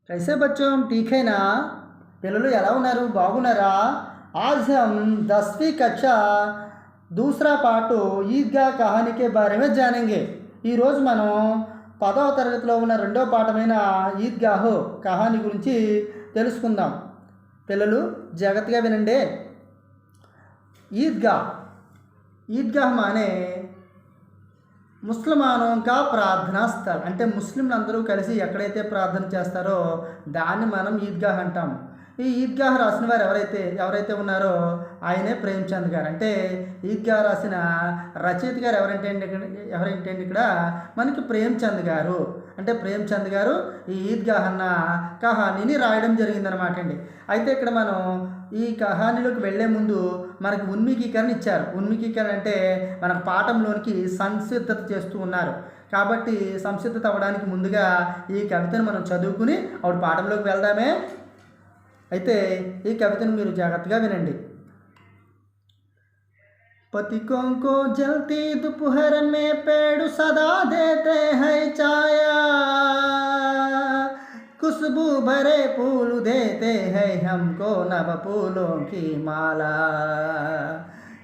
कैसे बच्चों ठीक है ना। పిల్లలు ఎలా ఉన్నారు బాగున్నారా। आज हम 10वीं कक्षा दूसरा पार्ट ఈద్గా कहानी के बारे में जानेंगे। ఈరోజు మనం 10వ తరగతిలో ఉన్న రెండో పాఠమైన ఈద్గాహ్ కహానీ గురించి తెలుసుకుందాం। పిల్లలు జాగ్రత్తగా వినండి। ఈద్గాహ్ మానే ముస్లిమానోं का ప్రార్థనా స్థల్ అంటే ముస్లింలందరూ కలిసి ఎక్కడైతే ప్రార్థన చేస్తారో దాన్ని మనం ఈద్గాహ్ అంటాం। ఈ ఈద్గాహ్ రాసిన వారు ఎవరైతే ఉన్నారో ఆయనే ప్రేమ్చంద్ గారు। అంటే ఈద్గాహ్ రాసిన రచయిత గారు ఎవరంటే ఇక్కడ మనకి ప్రేమ్చంద్ గారు। అంటే ప్రేమ్చంద్ గారు ఈ ఈద్గాహ్ అన్న కహానీని రాయడం జరిగిందనమాట అండి। అయితే ఇక్కడ మనం ఈ కహానీలోకి వెళ్ళే ముందు మనకి ఉన్మికీకరణ ఇచ్చారు। ఉన్మికీకరణ అంటే మనకు పాఠంలోనికి సంసిద్ధత చేస్తూ ఉన్నారు కాబట్టి సంసిద్ధత అవ్వడానికి ముందుగా ఈ కవితను మనం చదువుకుని అప్పుడు పాఠంలోకి వెళ్దామే। అయితే ఈ కవితను మీరు జాగ్రత్తగా వినండి। पथिकों को जलती दोपहर में पेड़ सदा देते हैं छाया, खुशबू भरे फूल देते हैं हमको नव फूलों की माला,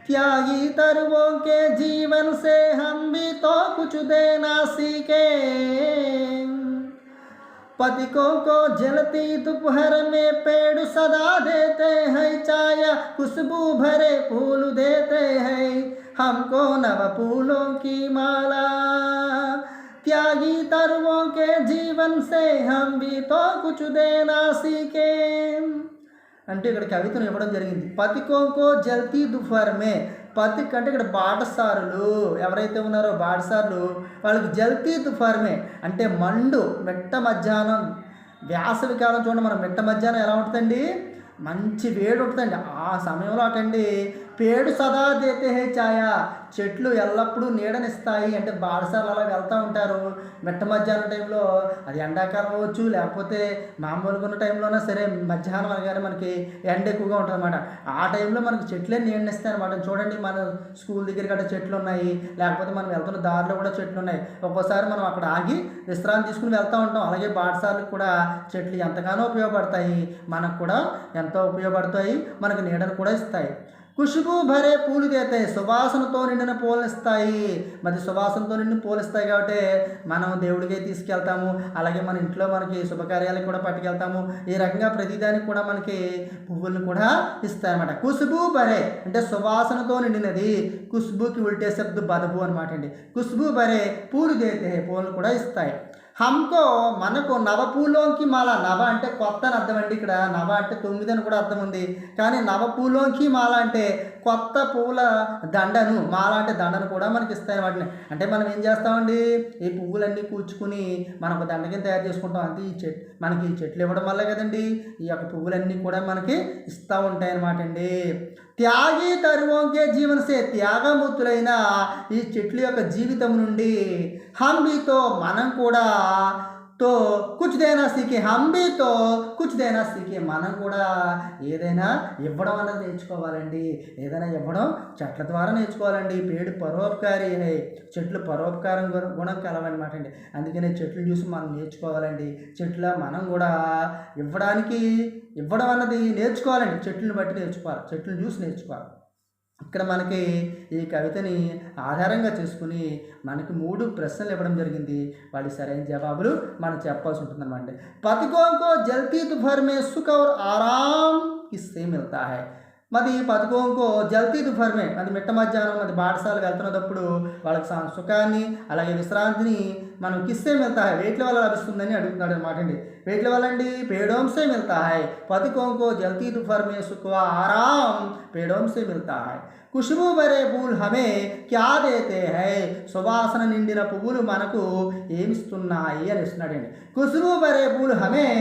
त्यागी तरुओं के जीवन से हम भी तो कुछ देना सीखे, पथिकों को जलती दोपहर में पेड़ सदा देते हैं छाया, खुशबू भरे फूल देते हैं हमको नव फूलों की माला, त्यागी तरुओं के जीवन से हम भी तो कुछ देना सीखे। అంటే ఇక్కడ కవితను ఇవ్వడం జరిగింది। పతికోంకో జల్తీ దుఫర్ మే, పతిక్ అంటే ఇక్కడ బాటసారులు ఎవరైతే ఉన్నారో బాటసారులు వాళ్ళకి జల్తీ దుఫర్ మే అంటే మండు మిట్ట మధ్యాహ్నం, వేసవి కాలం చూడండి మనం మిట్ట మధ్యాహ్నం ఎలా ఉంటుందండి, మంచి వేడి ఉంటుందండి। ఆ సమయంలో అటండి పేడు సదా దేతే హే ఛాయా, చెట్లు ఎల్లప్పుడూ నీడనిస్తాయి। అంటే బాటసార్లు అలా వెళ్తూ ఉంటారు మిట్ట మధ్యాహ్నం టైంలో, అది ఎండాకాలం అవ్వచ్చు లేకపోతే మామూలుగా ఉన్న టైంలోనే సరే, మధ్యాహ్నం అనగానే మనకి ఎండ ఎక్కువగా ఉంటుంది అనమాట। ఆ టైంలో మనకి చెట్లే నీడనిస్తాయి అనమాట। చూడండి మన స్కూల్ దగ్గర గట్రా చెట్లు ఉన్నాయి, లేకపోతే మనం వెళ్తున్న దారిలో కూడా చెట్లు ఉన్నాయి। ఒక్కోసారి మనం అక్కడ ఆగి విశ్రాంతి తీసుకుని వెళ్తూ ఉంటాం। అలాగే బాటసార్లకు కూడా చెట్లు ఎంతగానో ఉపయోగపడతాయి, మనకు కూడా ఎంతో ఉపయోగపడతాయి, మనకు నీడను కూడా ఇస్తాయి। ఖుష్బూ భరే పూలు దేతే, సువాసనతో నిండిన పూలను ఇస్తాయి। మరి సువాసనతో నిండిన పూలు ఇస్తాయి కాబట్టి మనం దేవుడికి తీసుకెళ్తాము, అలాగే మన ఇంట్లో మనకి శుభకార్యాలకు కూడా పట్టుకెళ్తాము। ఈ రకంగా ప్రతిదానికి కూడా మనకి పువ్వులను కూడా ఇస్తాయన్నమాట। ఖుష్బూ భరే అంటే సువాసనతో నిండినది, ఖుష్బూకి ఉల్టే శబ్ద బదబు అనమాట అండి। ఖుష్బూ భరే పూలు దేతే, పూలను కూడా ఇస్తాయి। హమ్కో మనకు నవపూలోంకి మాల, నవ అంటే కొత్త అని అర్థం అండి। ఇక్కడ నవ అంటే 9 అని కూడా అర్థం ఉంది, కానీ నవపూలోంకి మాల అంటే కొత్త పూల దండను, మాల అంటే దండను కూడా మనకి ఇస్తాయి వాటిని। అంటే మనం ఏం చేస్తామండి, ఈ పువ్వులన్నీ కూర్చుకుని మనం ఒక దండ కింద తయారు చేసుకుంటాం। అంతే మనకి ఈ చెట్లు ఇవ్వడం వల్ల కదండి ఈ యొక్క పువ్వులన్నీ కూడా మనకి ఇస్తూ ఉంటాయి అన్నమాట అండి। త్యాగి తరువోంకే జీవనసే, త్యాగమూర్తులైన ఈ చెట్ల యొక్క జీవితం నుండి హంబీతో మనం కూడా తో కుచ్ దేనా సీకే, హంబీతో కుచ్ దేనా సీకే మనం కూడా ఏదైనా ఇవ్వడం అన్నది నేర్చుకోవాలండి। ఏదైనా ఇవ్వడం చెట్ల ద్వారా నేర్చుకోవాలండి। పేడు పరోపకారి, చెట్లు పరోపకారం గుణం కలవన్నమాట అండి। అందుకనే చెట్లు చూసి మనం నేర్చుకోవాలండి। చెట్ల మనం కూడా ఇవ్వడం అన్నది నేర్చుకోవాలండి, చెట్లను బట్టి నేర్చుకోవాలి, చెట్లను చూసి నేర్చుకోవాలి। ఇక్కడ మనకి ఈ కవితని ఆధారంగా చేసుకుని మనకి 3 ప్రశ్నలు ఇవ్వడం జరిగింది, వాటి సరైన జవాబులు మనం చెప్పాల్సి ఉంటుందన్నమాట। పతికోంకో జల్తీ దుఫర్ మే సుఖ ఔర్ ఆరాం కిస్సే మిల్తా హై, మరి పతికోంకో జల్తీ దుఫర్ మే అది మిట్ట మధ్యాహ్నం అది బాటసాల వెళ్తున్నప్పుడు వాళ్ళకి సుఖాన్ని అలాగే విశ్రాంతిని మనం కిస్సే మిల్తా హై వేట్ల వల్ల లభిస్తుందని అడుగుతున్నాడు అనమాట అండి। వేట్ల వల్ల అండి पेड़ों से मिलता है, पथिकों को जलती दोपहर में सुख व आराम पेड़ों से मिलता है, खुशबू भरे फूल हमें क्या देते हैं, సువాసన నిండిన పువ్వులు మనకు ఏమిస్తున్నాయి అని ఇస్తున్నాడండి। खुशबू भरे फूल हमें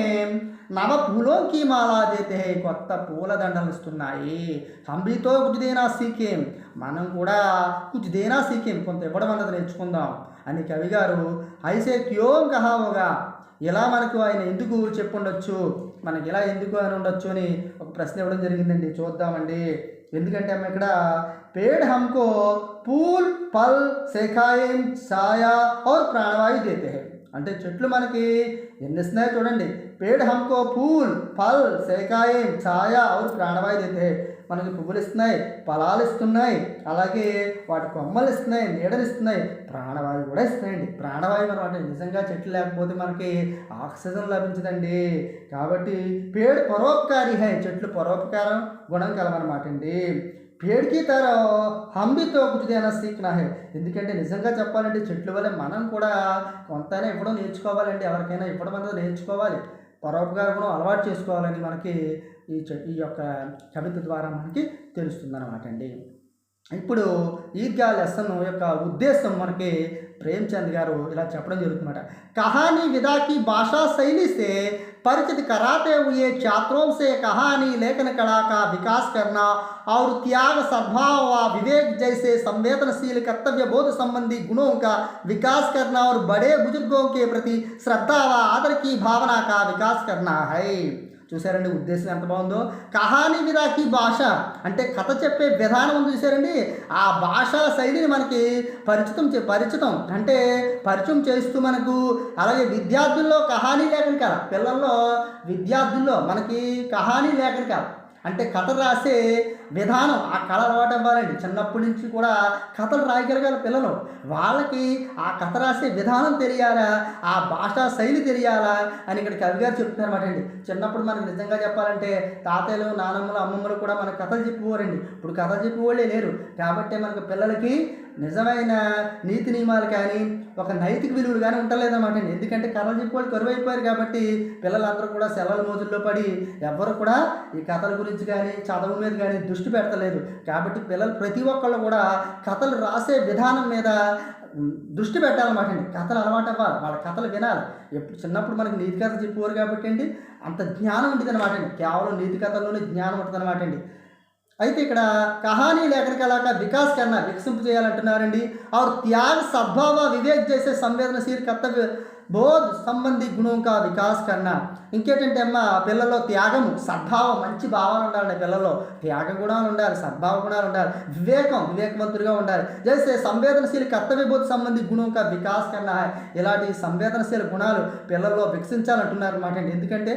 నవ ఫూలోంకి మాలా దేతే హై, కొత్త పూల దండలు ఇస్తున్నాయి। హంబీతో కుచ్ దేనా సీకేం, మనం కూడా కుచ్ దేనా సీకేం, కొంత ఇవ్వడం అన్నది నేర్చుకుందాం అని కవి గారు ఐసే క్యోం కహా హోగా, ఇలా మనకు ఆయన ఎందుకు చెప్పుండొచ్చు, మనకి ఇలా ఎందుకు అని ఉండొచ్చు అని ఒక ప్రశ్న ఇవ్వడం జరిగిందండి। చూద్దామండి। ఎందుకంటే అమ్మ ఇక్కడ పేడ్ హమ్కో పూల్ పల్ సేఖాయం ఛాయా ఔర్ ప్రాణవాయు దేతే హై, అంటే చెట్లు మనకి ఎన్ని ఇస్తున్నాయో చూడండి, पेड़ हमको फूल फल సేకాయం ఛాయ और ప్రాణవాయు देते हैं మనకి పువ్వులు ఇస్తున్నాయి, ఫలాలు ఇస్తున్నాయి, అలాగే వాటి కొమ్మలు ఇస్తున్నాయి, నీడలు ఇస్తున్నాయి, ప్రాణవాయువు కూడా ఇస్తున్నాయండి. ప్రాణవాయువు అనమాట. నిజంగా చెట్లు లేకపోతే మనకి ఆక్సిజన్ లభించదండి. కాబట్టి పేड़ పరోపకారి హై, చెట్లు పరోపకారం గుణం కలవన్నమాట అండి. पेड़ की तरह हम भी तो कुछ देना सीखना है. ఎందుకంటే నిజంగా చెప్పాలంటే చెట్ల వల్ల మనం కూడా కొంతైనా ఇవ్వడం నేర్చుకోవాలండి. ఎవరికైనా ఇవ్వడం అనేది నేర్చుకోవాలి. పరోపకార గుణం అలవాటు చేసుకోవాలని మనకి ఈ యొక్క కవిత ద్వారా మనకి తెలుస్తుందన్నమాట అండి. ఇప్పుడు ఈద్గా లెసన్ యొక్క ఉద్దేశం మనకి प्रेमचंद गारू ఇలా చెప్పడం జరుగుతుందన్నమాట. कहानी विधा की भाषा शैली से परिचित कराते हुए छात्रों से कहानी लेखन कला का विकास करना और त्याग सद्भाव व विवेक जैसे संवेदनशील कर्तव्य बोध संबंधी गुणों का विकास करना और बड़े बुजुर्गों के प्रति श्रद्धा व आदर की भावना का विकास करना है. చూసారండి ఉద్దేశం ఎంత బాగుందో. కహానీ విధాకి భాష అంటే కథ చెప్పే విధానం ఉంది చూసారండి. ఆ భాషా శైలిని మనకి పరిచితం అంటే పరిచయం చేస్తూ మనకు, అలాగే విద్యార్థుల్లో కహానీ లేఖన కళ, పిల్లల్లో విద్యార్థుల్లో మనకి కహానీ లేఖన కళ అంటే కథ రాసే విధానం, ఆ కళ అలవాటు అవ్వాలండి. చిన్నప్పటి నుంచి కూడా కథలు రాయగలగాలి పిల్లలు. వాళ్ళకి ఆ కథ రాసే విధానం తెలియాలా, ఆ భాషా శైలి తెలియాలా అని ఇక్కడ కవి గారు చెప్తున్నారన్నమాట అండి. చిన్నప్పుడు మనకు నిజంగా చెప్పాలంటే తాతయ్యలు, నానమ్మలు, అమ్మమ్మలు కూడా మనకు కథలు చెప్పేవారండి. ఇప్పుడు కథలు చెప్పేవాళ్ళే లేరు. కాబట్టి మనకు పిల్లలకి నిజమైన నీతి నియమాలు కానీ ఒక నైతిక విలువలు కానీ ఉండలేదన్నమాట అండి. ఎందుకంటే కథలు చెప్పేవాళ్ళు కరువైపోయారు. కాబట్టి పిల్లలందరూ కూడా సెలవుల మోజుల్లో పడి ఎవ్వరు కూడా ఈ కథల గురించి కానీ చదువు మీద కానీ దృష్టి పెడతలేదు. కాబట్టి పిల్లలు ప్రతి ఒక్కళ్ళు కూడా కథలు రాసే విధానం మీద దృష్టి పెట్టాలన్నమాట అండి. కథలు అలవాటు అవ్వాలి, వాళ్ళ కథలు వినాలి. ఎప్పుడు చిన్నప్పుడు మనకి నీతి కథ చెప్పేవారు కాబట్టి అండి అంత జ్ఞానం ఉంటుంది అనమాట అండి. కేవలం నీతి కథల్లోనే జ్ఞానం ఉంటుంది అనమాట అండి. అయితే ఇక్కడ కహానీ లేఖన కళాక వికాస్ కన్నా వికసింపు చేయాలంటున్నారండి. और त्याग सद्भाव विवेक जैसे संवेदनशील कर्तव्य బోధ్ సంబంధి గుణం కా వికాస్ కన్నా. ఇంకేంటంటే అమ్మ పిల్లల్లో త్యాగము, సద్భావం, మంచి భావాలు ఉండాలండి. పిల్లల్లో త్యాగ గుణాలు ఉండాలి, సద్భావ గుణాలు ఉండాలి, వివేకవంతుడిగా ఉండాలి. జైసే సంవేదనశీల కర్తవ్య బోధ సంబంధి గుణం కా వికాస్ కన్నా. ఇలాంటి సంవేదనశీల గుణాలు పిల్లల్లో వికసించాలంటున్నారు అన్నమాట అండి. ఎందుకంటే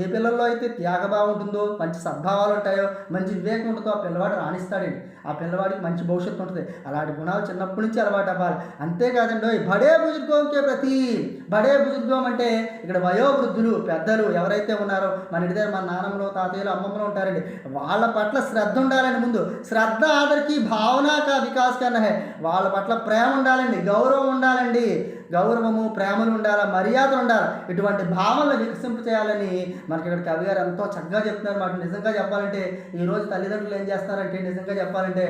ఏ పిల్లల్లో అయితే త్యాగభావం ఉంటుందో, మంచి సద్భావాలు ఉంటాయో, మంచి వివేకం ఉంటుందో ఆ పిల్లవాడు రాణిస్తాడండి. ఆ పిల్లవాడికి మంచి భవిష్యత్తు ఉంటుంది. అలాంటి గుణాలు చిన్నప్పటి నుంచి అలవాటు అవ్వాలి. అంతేకాదండి బడే బుజుర్గోంకే ప్రతి, బడే బుజుర్గం అంటే ఇక్కడ వయోవృద్ధులు, పెద్దలు ఎవరైతే ఉన్నారో మన ఇంటి దగ్గర మన నాన్నమ్మలు, తాతయ్యలు, అమ్మమ్మలు ఉంటారండి. వాళ్ళ పట్ల శ్రద్ధ ఉండాలండి. ముందు శ్రద్ధ ఆదరికి భావనాక వికాస్ కన్నా హై. వాళ్ళ పట్ల ప్రేమ ఉండాలండి, గౌరవం ఉండాలండి. గౌరవము, ప్రేమలు ఉండాలి, మర్యాదలు ఉండాలి. ఇటువంటి భావనలు వికసింపు చేయాలని మనకి ఇక్కడ కవి గారు ఎంతో చక్కగా చెప్తున్నారు మాట. నిజంగా చెప్పాలంటే ఈరోజు తల్లిదండ్రులు ఏం చేస్తారంటే, నిజంగా చెప్పాలంటే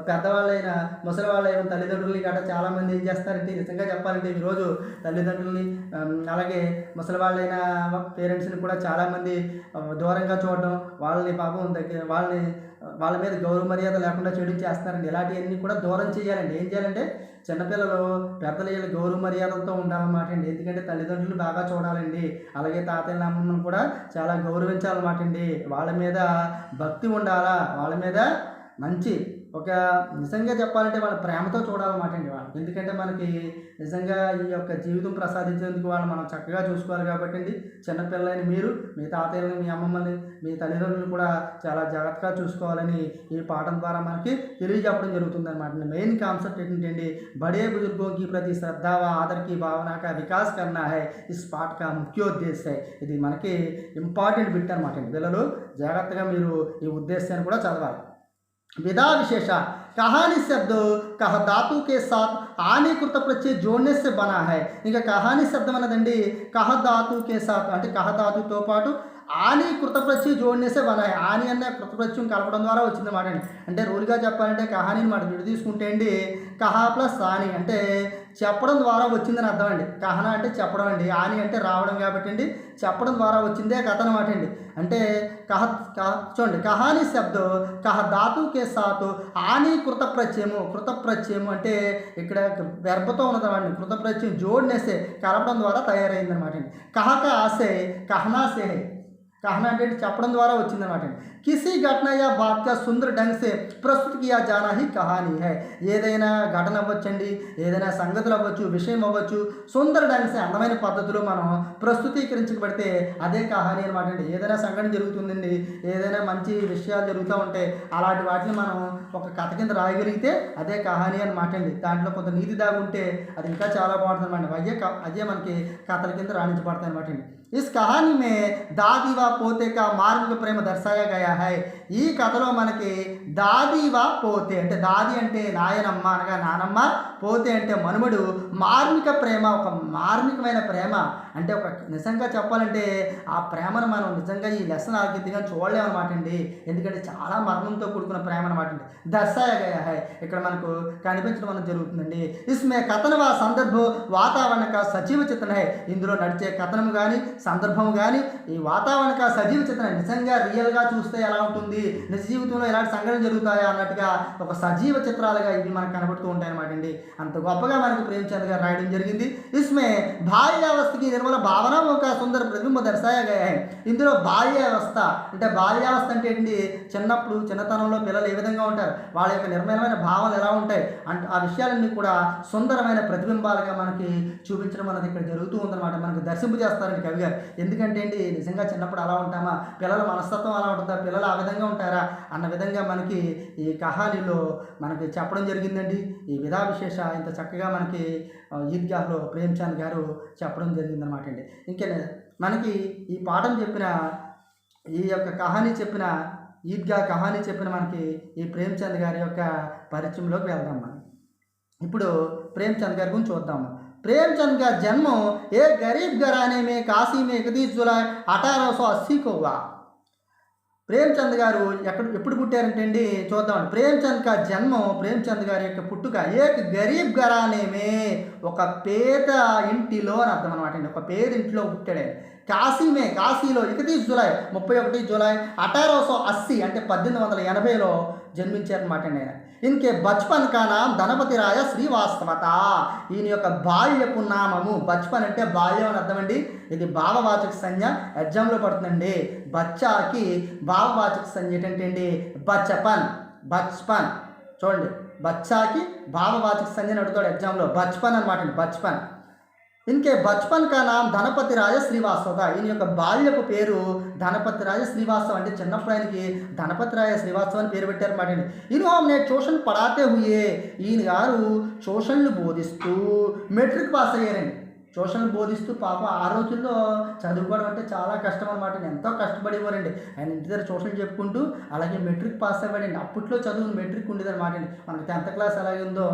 పెద్దవాళ్ళైనా ముసలి వాళ్ళైనా తల్లిదండ్రులని గట్రా చాలామంది ఏం చేస్తారంటే, నిజంగా చెప్పాలంటే ఈరోజు తల్లిదండ్రులని అలాగే ముసలి వాళ్ళైన పేరెంట్స్ని కూడా చాలామంది దూరంగా చూడడం, వాళ్ళని పాపం వాళ్ళ మీద గౌరవ మర్యాద లేకుండా చెడు చేస్తున్నారండి. ఇలాంటివన్నీ కూడా దూరం చేయాలండి. ఏం చేయాలంటే చిన్నపిల్లలు పెద్దల గౌరవ మర్యాదలతో ఉండాలన్నమాట అండి. ఎందుకంటే తల్లిదండ్రులు బాగా చూడాలండి. అలాగే తాతయ్యల అమ్మమ్మను కూడా చాలా గౌరవించాలన్నమాట అండి. వాళ్ళ మీద భక్తి ఉండాలా, వాళ్ళ మీద మంచి ఒక నిజంగా చెప్పాలంటే వాళ్ళ ప్రేమతో చూడాలన్నమాట అండి వాళ్ళు. ఎందుకంటే మనకి నిజంగా ఈ యొక్క జీవితం ప్రసాదించేందుకు వాళ్ళు మనం చక్కగా చూసుకోవాలి. కాబట్టి అండి చిన్నపిల్లలని మీరు మీ తాతయ్యలని, మీ అమ్మమ్మని, మీ తల్లిదండ్రులను కూడా చాలా జాగ్రత్తగా చూసుకోవాలని ఈ పాఠం ద్వారా మనకి తెలియజెప్పడం జరుగుతుంది అనమాట. మెయిన్ కాన్సెప్ట్ ఏంటంటే బడే బుజుర్గోं की प्रति श्रद्धा व आदर की भावना का विकास करना है इस पाठ का मुख्योद्देश्य है. ఇది మనకి ఇంపార్టెంట్ బిట్ అనమాట అండి. పిల్లలు జాగ్రత్తగా మీరు ఈ ఉద్దేశాన్ని కూడా చదవాలి. विधा विशेषा कहानी शब्द कह धातु के साथ आने कृत प्रत्यय जोड़ने से बना है. ఇంకా కహానీ శబ్దం అన్నదండి కహ ధాతు కే సాత్ అంటే కహ ధాతుతో పాటు ఆని కృత ప్రత్యయం జోడినేసే బనాయి. ఆని అనే కృత ప్రత్యయం కలపడం ద్వారా వచ్చిందన్నమాట అండి. అంటే రూల్గా చెప్పాలంటే కహాని మాట విడి తీసుకుంటే అండి కహా ప్లస్ ఆని అంటే చెప్పడం ద్వారా వచ్చిందని అర్థం అండి. కహన అంటే చెప్పడం అండి, ఆని అంటే రావడం. కాబట్టి అండి చెప్పడం ద్వారా వచ్చిందే కథ అనమాట అండి. అంటే చూడండి కహానీ శబ్దం కహ ధాతుకే సాతు ఆని కృత ప్రత్యయము అంటే ఇక్కడ వెర్బతో ఉన్నదన్నమాట. కృత ప్రత్యయం జోడినేసే కలపడం ద్వారా తయారైంది అనమాట అండి. కహక ఆసే కహనాసే कहना అంటే చెప్పడం ద్వారా వచ్చిందన్నమాట. కిసి ఘటన యా బాత్ కా సుందర ढंग से ప్రస్తుత Kia Jana he Kahani high. ఏదైనా ఘటన అవ్వచ్చండి, ఏదైనా సంగతులు అవ్వచ్చు, విషయం అవ్వచ్చు, సుందర ढंग से అందమైన పద్ధతిలో మనం ప్రస్తుతీకరించబడితే అదే కహానీ అనమాట అండి. ఏదైనా సంఘటన జరుగుతుందండి, ఏదైనా మంచి విషయాలు జరుగుతూ ఉంటాయి, అలాంటి వాటిని మనం ఒక కథ కింద రాయగలిగితే అదే కహానీ అనమాట అండి. దాంట్లో కొంత నీతి దాగుంటే అది ఇంకా చాలా బాగుంటుంది అనమాట. అదే మనకి కథల కింద రాణించబడతాయి అనమాట అండి. इस कहानी में दादी व पोते का మార్మిక ప్రేమ దర్శాయా గయా హై. ఈ కథలో మనకి దాది వ పోతే అంటే దాది అంటే నాయనమ్మ అనగా నానమ్మ, పోతే అంటే మనుమడు, మార్మిక ప్రేమ ఒక మార్మికమైన ప్రేమ అంటే ఒక నిజంగా చెప్పాలంటే ఆ ప్రేమను మనం నిజంగా ఈ లెసన్ ఆగిద్దిగా చూడలేమన్నమాట అండి. ఎందుకంటే చాలా మర్మంతో కూడుకున్న ప్రేమ అనమాట అండి. దర్శాయా గయా హై ఇక్కడ మనకు కనిపించడం అనేది జరుగుతుందండి. ఇస్మే కథనం ఆ సందర్భం వాతావరణ కా సజీవ చిత్రణ హై. ఇందులో నడిచే కథనం కానీ సందర్భం కానీ ఈ వాతావరణ సజీవ చిత్రణ నిజంగా రియల్గా చూస్తే ఎలా ఉంటుంది, నిజ జీవితంలో ఎలాంటి సంఘటనలు జరుగుతాయా అన్నట్టుగా ఒక సజీవ చిత్రాలుగా ఇవి మనకు కనబడుతూ ఉంటాయి అనమాట అండి. అంత గొప్పగా మనకి ప్రేమచంద్ గారు రాయడం జరిగింది. ఇస్మే బాల్యావస్థకి నిర్మల భావన ఒక సుందర ప్రతిబింబ దర్శాయా గయా హై. ఇందులో బాల్యావస్థ అంటే బాల్యావస్థ అంటే ఏంటి, చిన్నప్పుడు చిన్నతనంలో పిల్లలు ఏ విధంగా ఉంటారు, వాళ్ళ యొక్క నిర్మలమైన భావనలు ఎలా ఉంటాయి అంటే ఆ విషయాలన్నీ కూడా సుందరమైన ప్రతిబింబాలుగా మనకి చూపించడం అనేది ఇక్కడ జరుగుతూ ఉందన్నమాట. మనకు దర్శింపు చేస్తారండి కవి గారు. ఎందుకంటే ఏంటి నిజంగా చిన్నప్పుడు అలా ఉంటామా, పిల్లల మనస్తత్వం అలా ఉంటుందా, పిల్లలు ఆ విధంగా ఉంటారా అన్న విధంగా మనకి ఈ కహానీలో మనకి చెప్పడం జరిగిందండి. ఈ విధా విశేష ఇంత చక్కగా మనకి ఈద్గాహ్లో ప్రేమ్చంద్ గారు చెప్పడం జరిగిందనమాట అండి. ఇంకే మనకి ఈ పాఠం చెప్పిన ఈ యొక్క కహానీ చెప్పిన ఈద్గా కహానీ చెప్పిన మనకి ఈ ప్రేమ్చంద్ గారి యొక్క పరిచయంలోకి వెళ్దాం. మనం ఇప్పుడు ప్రేమ్చంద్ గారి గురించి చూద్దాము. प्रेमचंद का जन्म एक गरीब घराने में काशी में 31 जुलाई 1880 को हुआ. ప్రేమ్చంద్ గారు ఎప్పుడు పుట్టారంటే అండి చూద్దామండి. ప్రేమ్చంద్ కా జన్మం ప్రేమ్చంద్ గారి యొక్క పుట్టుక ఏక్ గరీబ్ ఘరానే మే ఒక పేద ఇంటిలో అని అర్థం అనమాట అండి. ఒక పేద ఇంటిలో పుట్టాడు. కాశీలో 31 జూలై 31 జూలై 1880 అంటే 1880లో జన్మించారనమాట అండి ఆయన. ఇన్కే బచ్పన్ కా నామ్ ధనపతి రాయ శ్రీవాస్తవత. ఈయన యొక్క బాల్యపు నామము బచ్పన్ అంటే బాల్యం అని అర్థమండి. ఇది భావవాచక సంజ్ఞ ఎగ్జామ్లో పడుతుందండి. బచ్చాకి భావవాచక సంజ్ఞ ఏంటంటే అండి బచ్పన్. చూడండి బచ్చాకి భావవాచక సంజ్ఞని అడుగుతాడు ఎగ్జామ్లో, బచ్పన్ అనమాట అండి. బచ్పన్ इनके बचपन का नाम ధనపతి రాయ శ్రీవాస్తవ. ఈయన యొక్క బాల్యపు పేరు ధనపతి రాయ శ్రీవాస్తవ అంటే చిన్నప్పుడు ఆయనకి ధనపతి రాయ శ్రీవాస్తవ అని పేరు పెట్టారన్నమాట అండి. ఇన్హోమ్నే ట్యూషన్ పడాతే హుయే. ఈయన గారు ట్యూషన్లు బోధిస్తూ మెట్రిక్ పాస్ అయ్యారండి. ట్యూషన్లు బోధిస్తూ పాపం ఆ రోజుల్లో చదువుకోవడం అంటే చాలా కష్టం అనమాట. ఎంతో కష్టపడేవారండి ఆయన. ఇంటి దగ్గర ట్యూషన్ చెప్పుకుంటూ అలాగే మెట్రిక్ పాస్ అవ్వాడండి. అప్పట్లో చదువు మెట్రిక్ ఉండేది అనమాట అండి. మనకి 10th క్లాస్ ఎలాగే ఉందో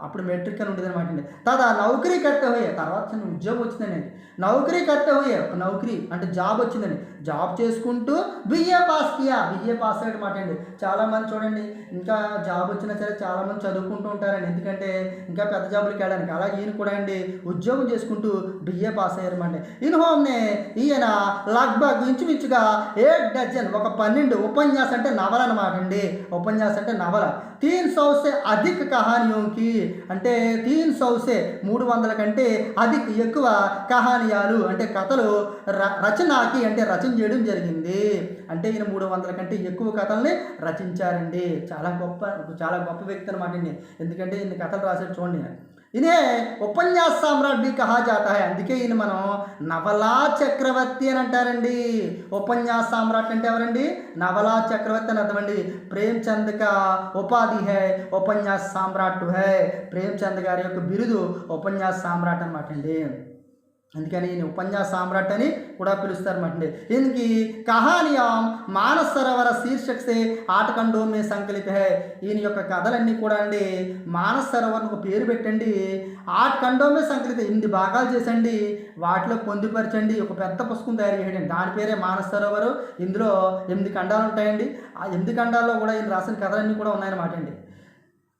అప్పుడు మెట్రిక్ అని ఉండేది అనమాట అండి. తదా నౌకరీ కర్తే హోయే. తర్వాత చిన్న ఉద్యోగం వచ్చిందండి. నౌకరీ కర్తే హోయే ఒక నౌకరీ అంటే జాబ్ వచ్చిందండి. జాబ్ చేసుకుంటూ బిఏ పాస్ అయ్యాడు అనమాట అండి. చాలామంది చూడండి ఇంకా జాబ్ వచ్చినా సరే చాలామంది చదువుకుంటూ ఉంటారండి, ఎందుకంటే ఇంకా పెద్ద జాబులకి వెళ్ళడానికి. అలాగే ఈయన కూడా అండి ఉద్యోగం చేసుకుంటూ బిఏ పాస్ అయ్యారన్నమాట. ఇన్హోమ్నే ఈయన లగ్భగ్ ఇంచుమించుగా 1 డజన్ ఒక 12 ఉపన్యాసం అంటే నవల అనమాట అండి. ఉపన్యాసం అంటే నవల 300 से अधिक కహానియోంకి అంటే 300 से 300 కంటే అధిక ఎక్కువ కహానియాలు అంటే కథలు రచనకి అంటే రచన చేయడం జరిగింది. అంటే ఈయన 300 కంటే ఎక్కువ కథల్ని రచించారండి. చాలా గొప్ప వ్యక్తి అనమాట అండి. ఎందుకంటే ఈయన కథలు రాశాడు చూడండి. ఇనే ఉపన్యాస సామ్రాట్ भी कहा जाता है. అందుకే ఈయన మనం నవలా చక్రవర్తి అని అంటారండి. ఉపన్యాస సామ్రాట్ అంటే ఎవరండి, నవలా చక్రవర్తి అని అర్థమండి. ప్రేమ్చంద్ కా ఉపాధి హై ఉపన్యాస సామ్రాట్ హై. ప్రేమ్చంద్ గారి యొక్క బిరుదు ఉపన్యాస సామ్రాట్ అనమాట అండి. అందుకని ఈయన ఉపన్యాస సామ్రాట్ అని కూడా పిలుస్తారన్నమాట అండి. ఈయనకి కహానియాం మానస సరోవర శీర్షక్ సే 8 ఖండో మే సంకలిత హై. ఈయన యొక్క కథలన్నీ కూడా అండి మానస సరోవర్ ఒక పేరు పెట్టండి 8 ఖండో మే సంకలిత 8 భాగాలు చేసండి, వాటిలో పొందుపరచండి ఒక పెద్ద పుస్తకం తయారు చేయండి. దాని పేరే మానస సరోవరు. ఇందులో 8 ఖండాలు ఉంటాయండి. ఆ 8 ఖండాల్లో కూడా ఈయన రాసిన కథలన్నీ కూడా ఉన్నాయన్నమాట అండి.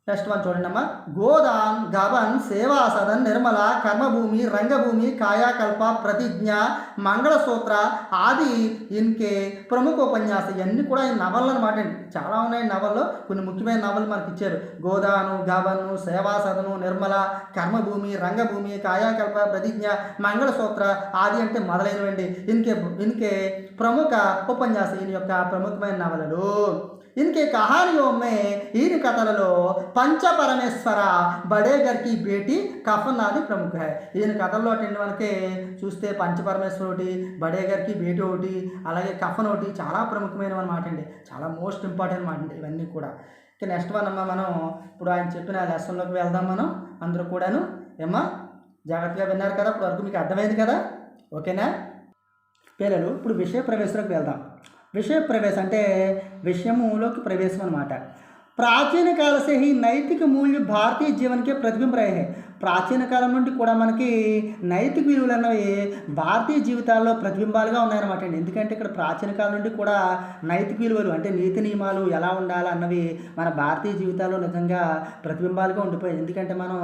నెక్స్ట్ వన్ చూడండి అమ్మా. గోదాన్, గబన్, సేవా సదన్, నిర్మల, కర్మభూమి, రంగభూమి, కాయాకల్ప, ప్రతిజ్ఞ, మంగళసూత్ర ఆది ఇన్కే ప్రముఖ ఉపన్యాసం. ఇవన్నీ కూడా ఈ నవళ్ళు అనమాట అండి. చాలా ఉన్నాయి నవల్లో. కొన్ని ముఖ్యమైన నవలు మనకి ఇచ్చారు. గోదాను, గబను, సేవా సదను, నిర్మల, కర్మభూమి, రంగభూమి, కాయాకల్ప, ప్రతిజ్ఞ, మంగళసూత్ర ఆది అంటే మొదలైనవండి. ఇన్కే ప్రముఖ ఉపన్యాసం, ఈయన యొక్క ప్రముఖమైన నవలలు. इनके कहानियों में इन कथలలో పంచపరమేశ్వర బడేగర్కి బేటీ కఫన్ ఆది ప్రముఖ है. ఈయన కథల్లో అటండి మనకి చూస్తే పంచపరమేశ్వర ఒకటి, బడేగర్కి బేటీ ఒకటి, అలాగే కఫన్ ఒకటి చాలా ప్రముఖమైనవి అనమాట అండి. చాలా మోస్ట్ ఇంపార్టెంట్ మాట అండి ఇవన్నీ కూడా. ఇక నెక్స్ట్ వన్ అమ్మ, మనం ఇప్పుడు ఆయన చెప్పిన లెసన్లోకి వెళ్దాం. మనం అందరూ కూడాను ఏమ్మా జాగ్రత్తగా విన్నారు కదా, ఇప్పుడు వరకు మీకు అర్థమైంది కదా, ఓకేనా పిల్లలు? ఇప్పుడు విషయ ప్రవేశంలోకి వెళ్దాం. विषय प्रवेश అంటే విషయములోకి ప్రవేశం అన్నమాట. प्राचीन काल से ही नैतिक मूल्य भारतीय जीवन के प्रतिबिंब रहे हैं. ప్రాచీన కాలం నుండి కూడా మనకి నైతిక విలువలు అన్నవి భారతీయ జీవితాల్లో ప్రతిబింబాలుగా ఉన్నాయన్నమాట అండి. ఎందుకంటే ఇక్కడ ప్రాచీన కాలం నుండి కూడా నైతిక విలువలు అంటే నీతి నియమాలు ఎలా ఉండాలి అన్నవి మన భారతీయ జీవితాల్లో నిజంగా ప్రతిబింబాలుగా ఉండిపోయాయి. ఎందుకంటే మనం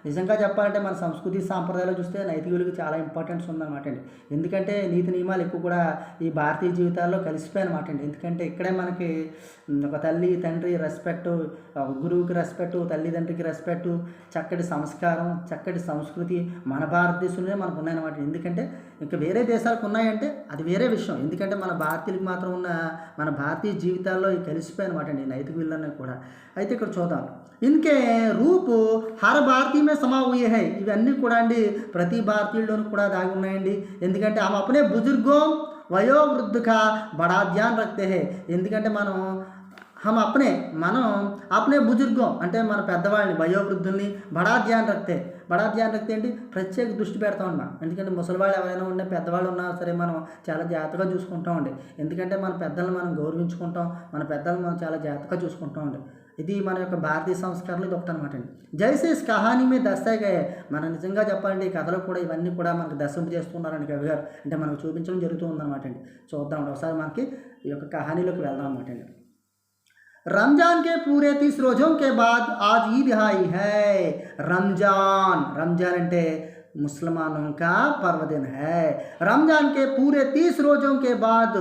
నిజంగా చెప్పాలంటే మన సంస్కృతి సాంప్రదాయాలు చూస్తే నైతిక విలువకి చాలా ఇంపార్టెన్స్ ఉందన్నమాట అండి. ఎందుకంటే నీతి నియమాలు ఎక్కువ కూడా ఈ భారతీయ జీవితాల్లో కలిసిపోయాయి అనమాట అండి. ఎందుకంటే ఇక్కడే మనకి ఒక తల్లి తండ్రి రెస్పెక్టు, గురువుకి రెస్పెక్టు, తల్లిదండ్రికి రెస్పెక్టు, చక్కటి సంస్కారం, చక్కటి సంస్కృతి మన భారతదేశంలోనే మనకు ఉన్నాయన్నమాట. ఎందుకంటే ఇంకా వేరే దేశాలకు ఉన్నాయంటే అది వేరే విషయం. ఎందుకంటే మన భారతీయులకు మాత్రం ఉన్న మన భారతీయ జీవితాల్లో కలిసిపోయాయి అనమాట అండి నైతిక విలువలన్నీ కూడా. అయితే ఇక్కడ చూద్దాం. ఇన్కే రూపు హర భారతీయ సమా హుయే హై. ఇవన్నీ కూడా అండి ప్రతి భారతీయుల్లోనూ కూడా దాగి ఉన్నాయండి. ఎందుకంటే ఆమె అప్పుడే బుజుర్గోం వయోవృద్ధుకా బడా ధ్యాన్ రఖతే హై. ఎందుకంటే మనం మనం అప్నే బుజుర్గం అంటే మన పెద్దవాళ్ళని వయోవృద్ధుల్ని బడా ధ్యాన్ రఖతే ఏంటి ప్రత్యేక దృష్టి పెడతా ఉన్నాం. ఎందుకంటే ముసలివాళ్ళు ఎవరైనా ఉండే పెద్దవాళ్ళు ఉన్నా సరే మనం చాలా జాగ్రత్తగా చూసుకుంటామండి. ఎందుకంటే మన పెద్దలను మనం గౌరవించుకుంటాం, మన పెద్దలను మనం చాలా జాగ్రత్తగా చూసుకుంటామండి. ఇది మన యొక్క భారతీయ సంస్కారాలు ఇది ఒకటి అనమాట అండి. జైసే ఇస్ కహానీ మీద దర్శాగా మనం నిజంగా చెప్పాలండి ఈ కథలో కూడా ఇవన్నీ కూడా మనకు దర్శింపు చేస్తున్నారండి కవి గారు. అంటే మనకు చూపించడం జరుగుతూ ఉందన్నమాట అండి. చూద్దాం ఒకసారి మనకి ఈ యొక్క కహానీలోకి వెళ్దాం అన్నమాట అండి. रमजान के पूरे 30 रोज़ों के बाद आज ईद आई है. रमजान అంటే मुसलमानों का पर्वदिन है. रमजान के पूरे 30 रोज़ों के बाद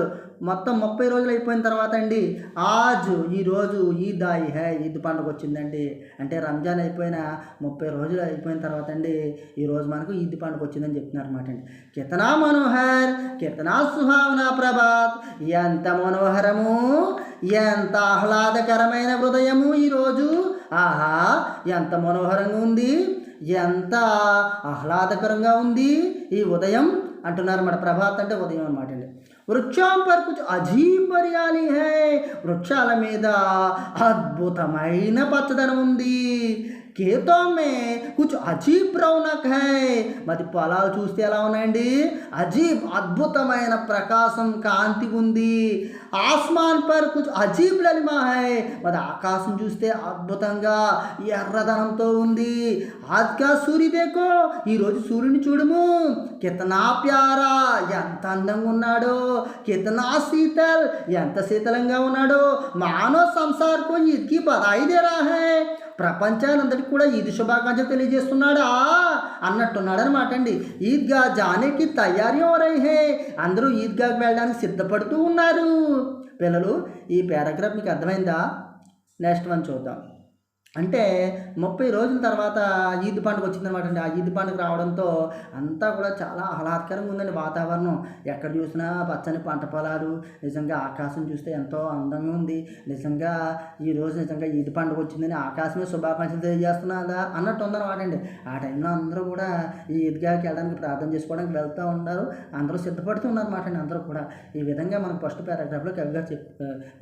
మొత్తం 30 రోజులు అయిపోయిన తర్వాత అండి ఆజు ఈరోజు ఈద్ ఆయి హై, ఈద్ పండుగ వచ్చిందండి. అంటే రంజాన్ అయిపోయిన 30 రోజులు అయిపోయిన తర్వాత అండి ఈరోజు మనకు ఈద్ పండుగ వచ్చిందని చెప్తున్నారు అనమాట అండి. కితనా మనోహర్, కితనా సుహావనా ప్రభాత్. ఎంత మనోహరము, ఎంత ఆహ్లాదకరమైన హృదయము ఈరోజు. ఆహా ఎంత మనోహరంగా ఉంది, ఎంత ఆహ్లాదకరంగా ఉంది ఈ ఉదయం అంటున్నారు అన్నమాట. ప్రభాత్ అంటే ఉదయం అనమాట అండి. వృక్షం పర్ కుచ్ అజీబ్ హరియాలి హై. వృక్షాల మీద అద్భుతమైన పచ్చదనం ఉంది. खेतों में कुछ अजीब रौनक है. మరి పొలాలు చూస్తే ఎలా ఉన్నాయండి అజీబ్ అద్భుతమైన ప్రకాశం కాంతి ఉంది. ఆస్మాన్ పర్ కుచ్ అజీబ్ లలిమా హై. మరి ఆకాశం చూస్తే అద్భుతంగా ఎర్రదనంతో ఉంది. ఆజ్ కా సూర్య దేకో, ఈరోజు సూర్యుని చూడము. కితనా ప్యారా, ఎంత అందంగా ఉన్నాడో. కితనా శీతల్, ఎంత శీతలంగా ఉన్నాడో. మానవ సంసార్కు ఈద్కి బధాయి దే రా హై. ప్రపంచానంతటికి కూడా ఈద్ శుభాకాంక్షలు తెలియజేస్తున్నాడా అన్నట్టున్నాడు అనమాట అండి. ఈద్గా జానేకి తయారీ ఓరై హే. అందరూ ఈద్గాకి వెళ్ళడానికి సిద్ధపడుతూ ఉన్నారు. పిల్లలు ఈ పారాగ్రాఫ్ మీకు అర్థమైందా? నెక్స్ట్ వన్ చూద్దాం. అంటే 30 రోజుల తర్వాత ఈద్ పండుగ వచ్చిందనమాట అండి. ఆ ఈద్ పండుగ రావడంతో అంతా కూడా చాలా ఆహ్లాదకరంగా ఉందండి వాతావరణం. ఎక్కడ చూసినా పచ్చని పంట పొలాలు, నిజంగా ఆకాశం చూస్తే ఎంతో అందంగా ఉంది. నిజంగా ఈరోజు నిజంగా ఈద్ పండుగ వచ్చిందని ఆకాశమే శుభాకాంక్షలు తెలియజేస్తున్నదా అన్నట్టు ఉందన్నమాట అండి. ఆ టైంలో అందరూ కూడా ఈ ఈద్గాకి వెళ్ళడానికి ప్రార్థన చేసుకోవడానికి వెళ్తూ ఉన్నారు. అందరూ సిద్ధపడుతూ ఉన్నారన్నమాట అండి. అందరూ కూడా ఈ విధంగా మనకు ఫస్ట్ పారాగ్రాఫ్లో కవిగా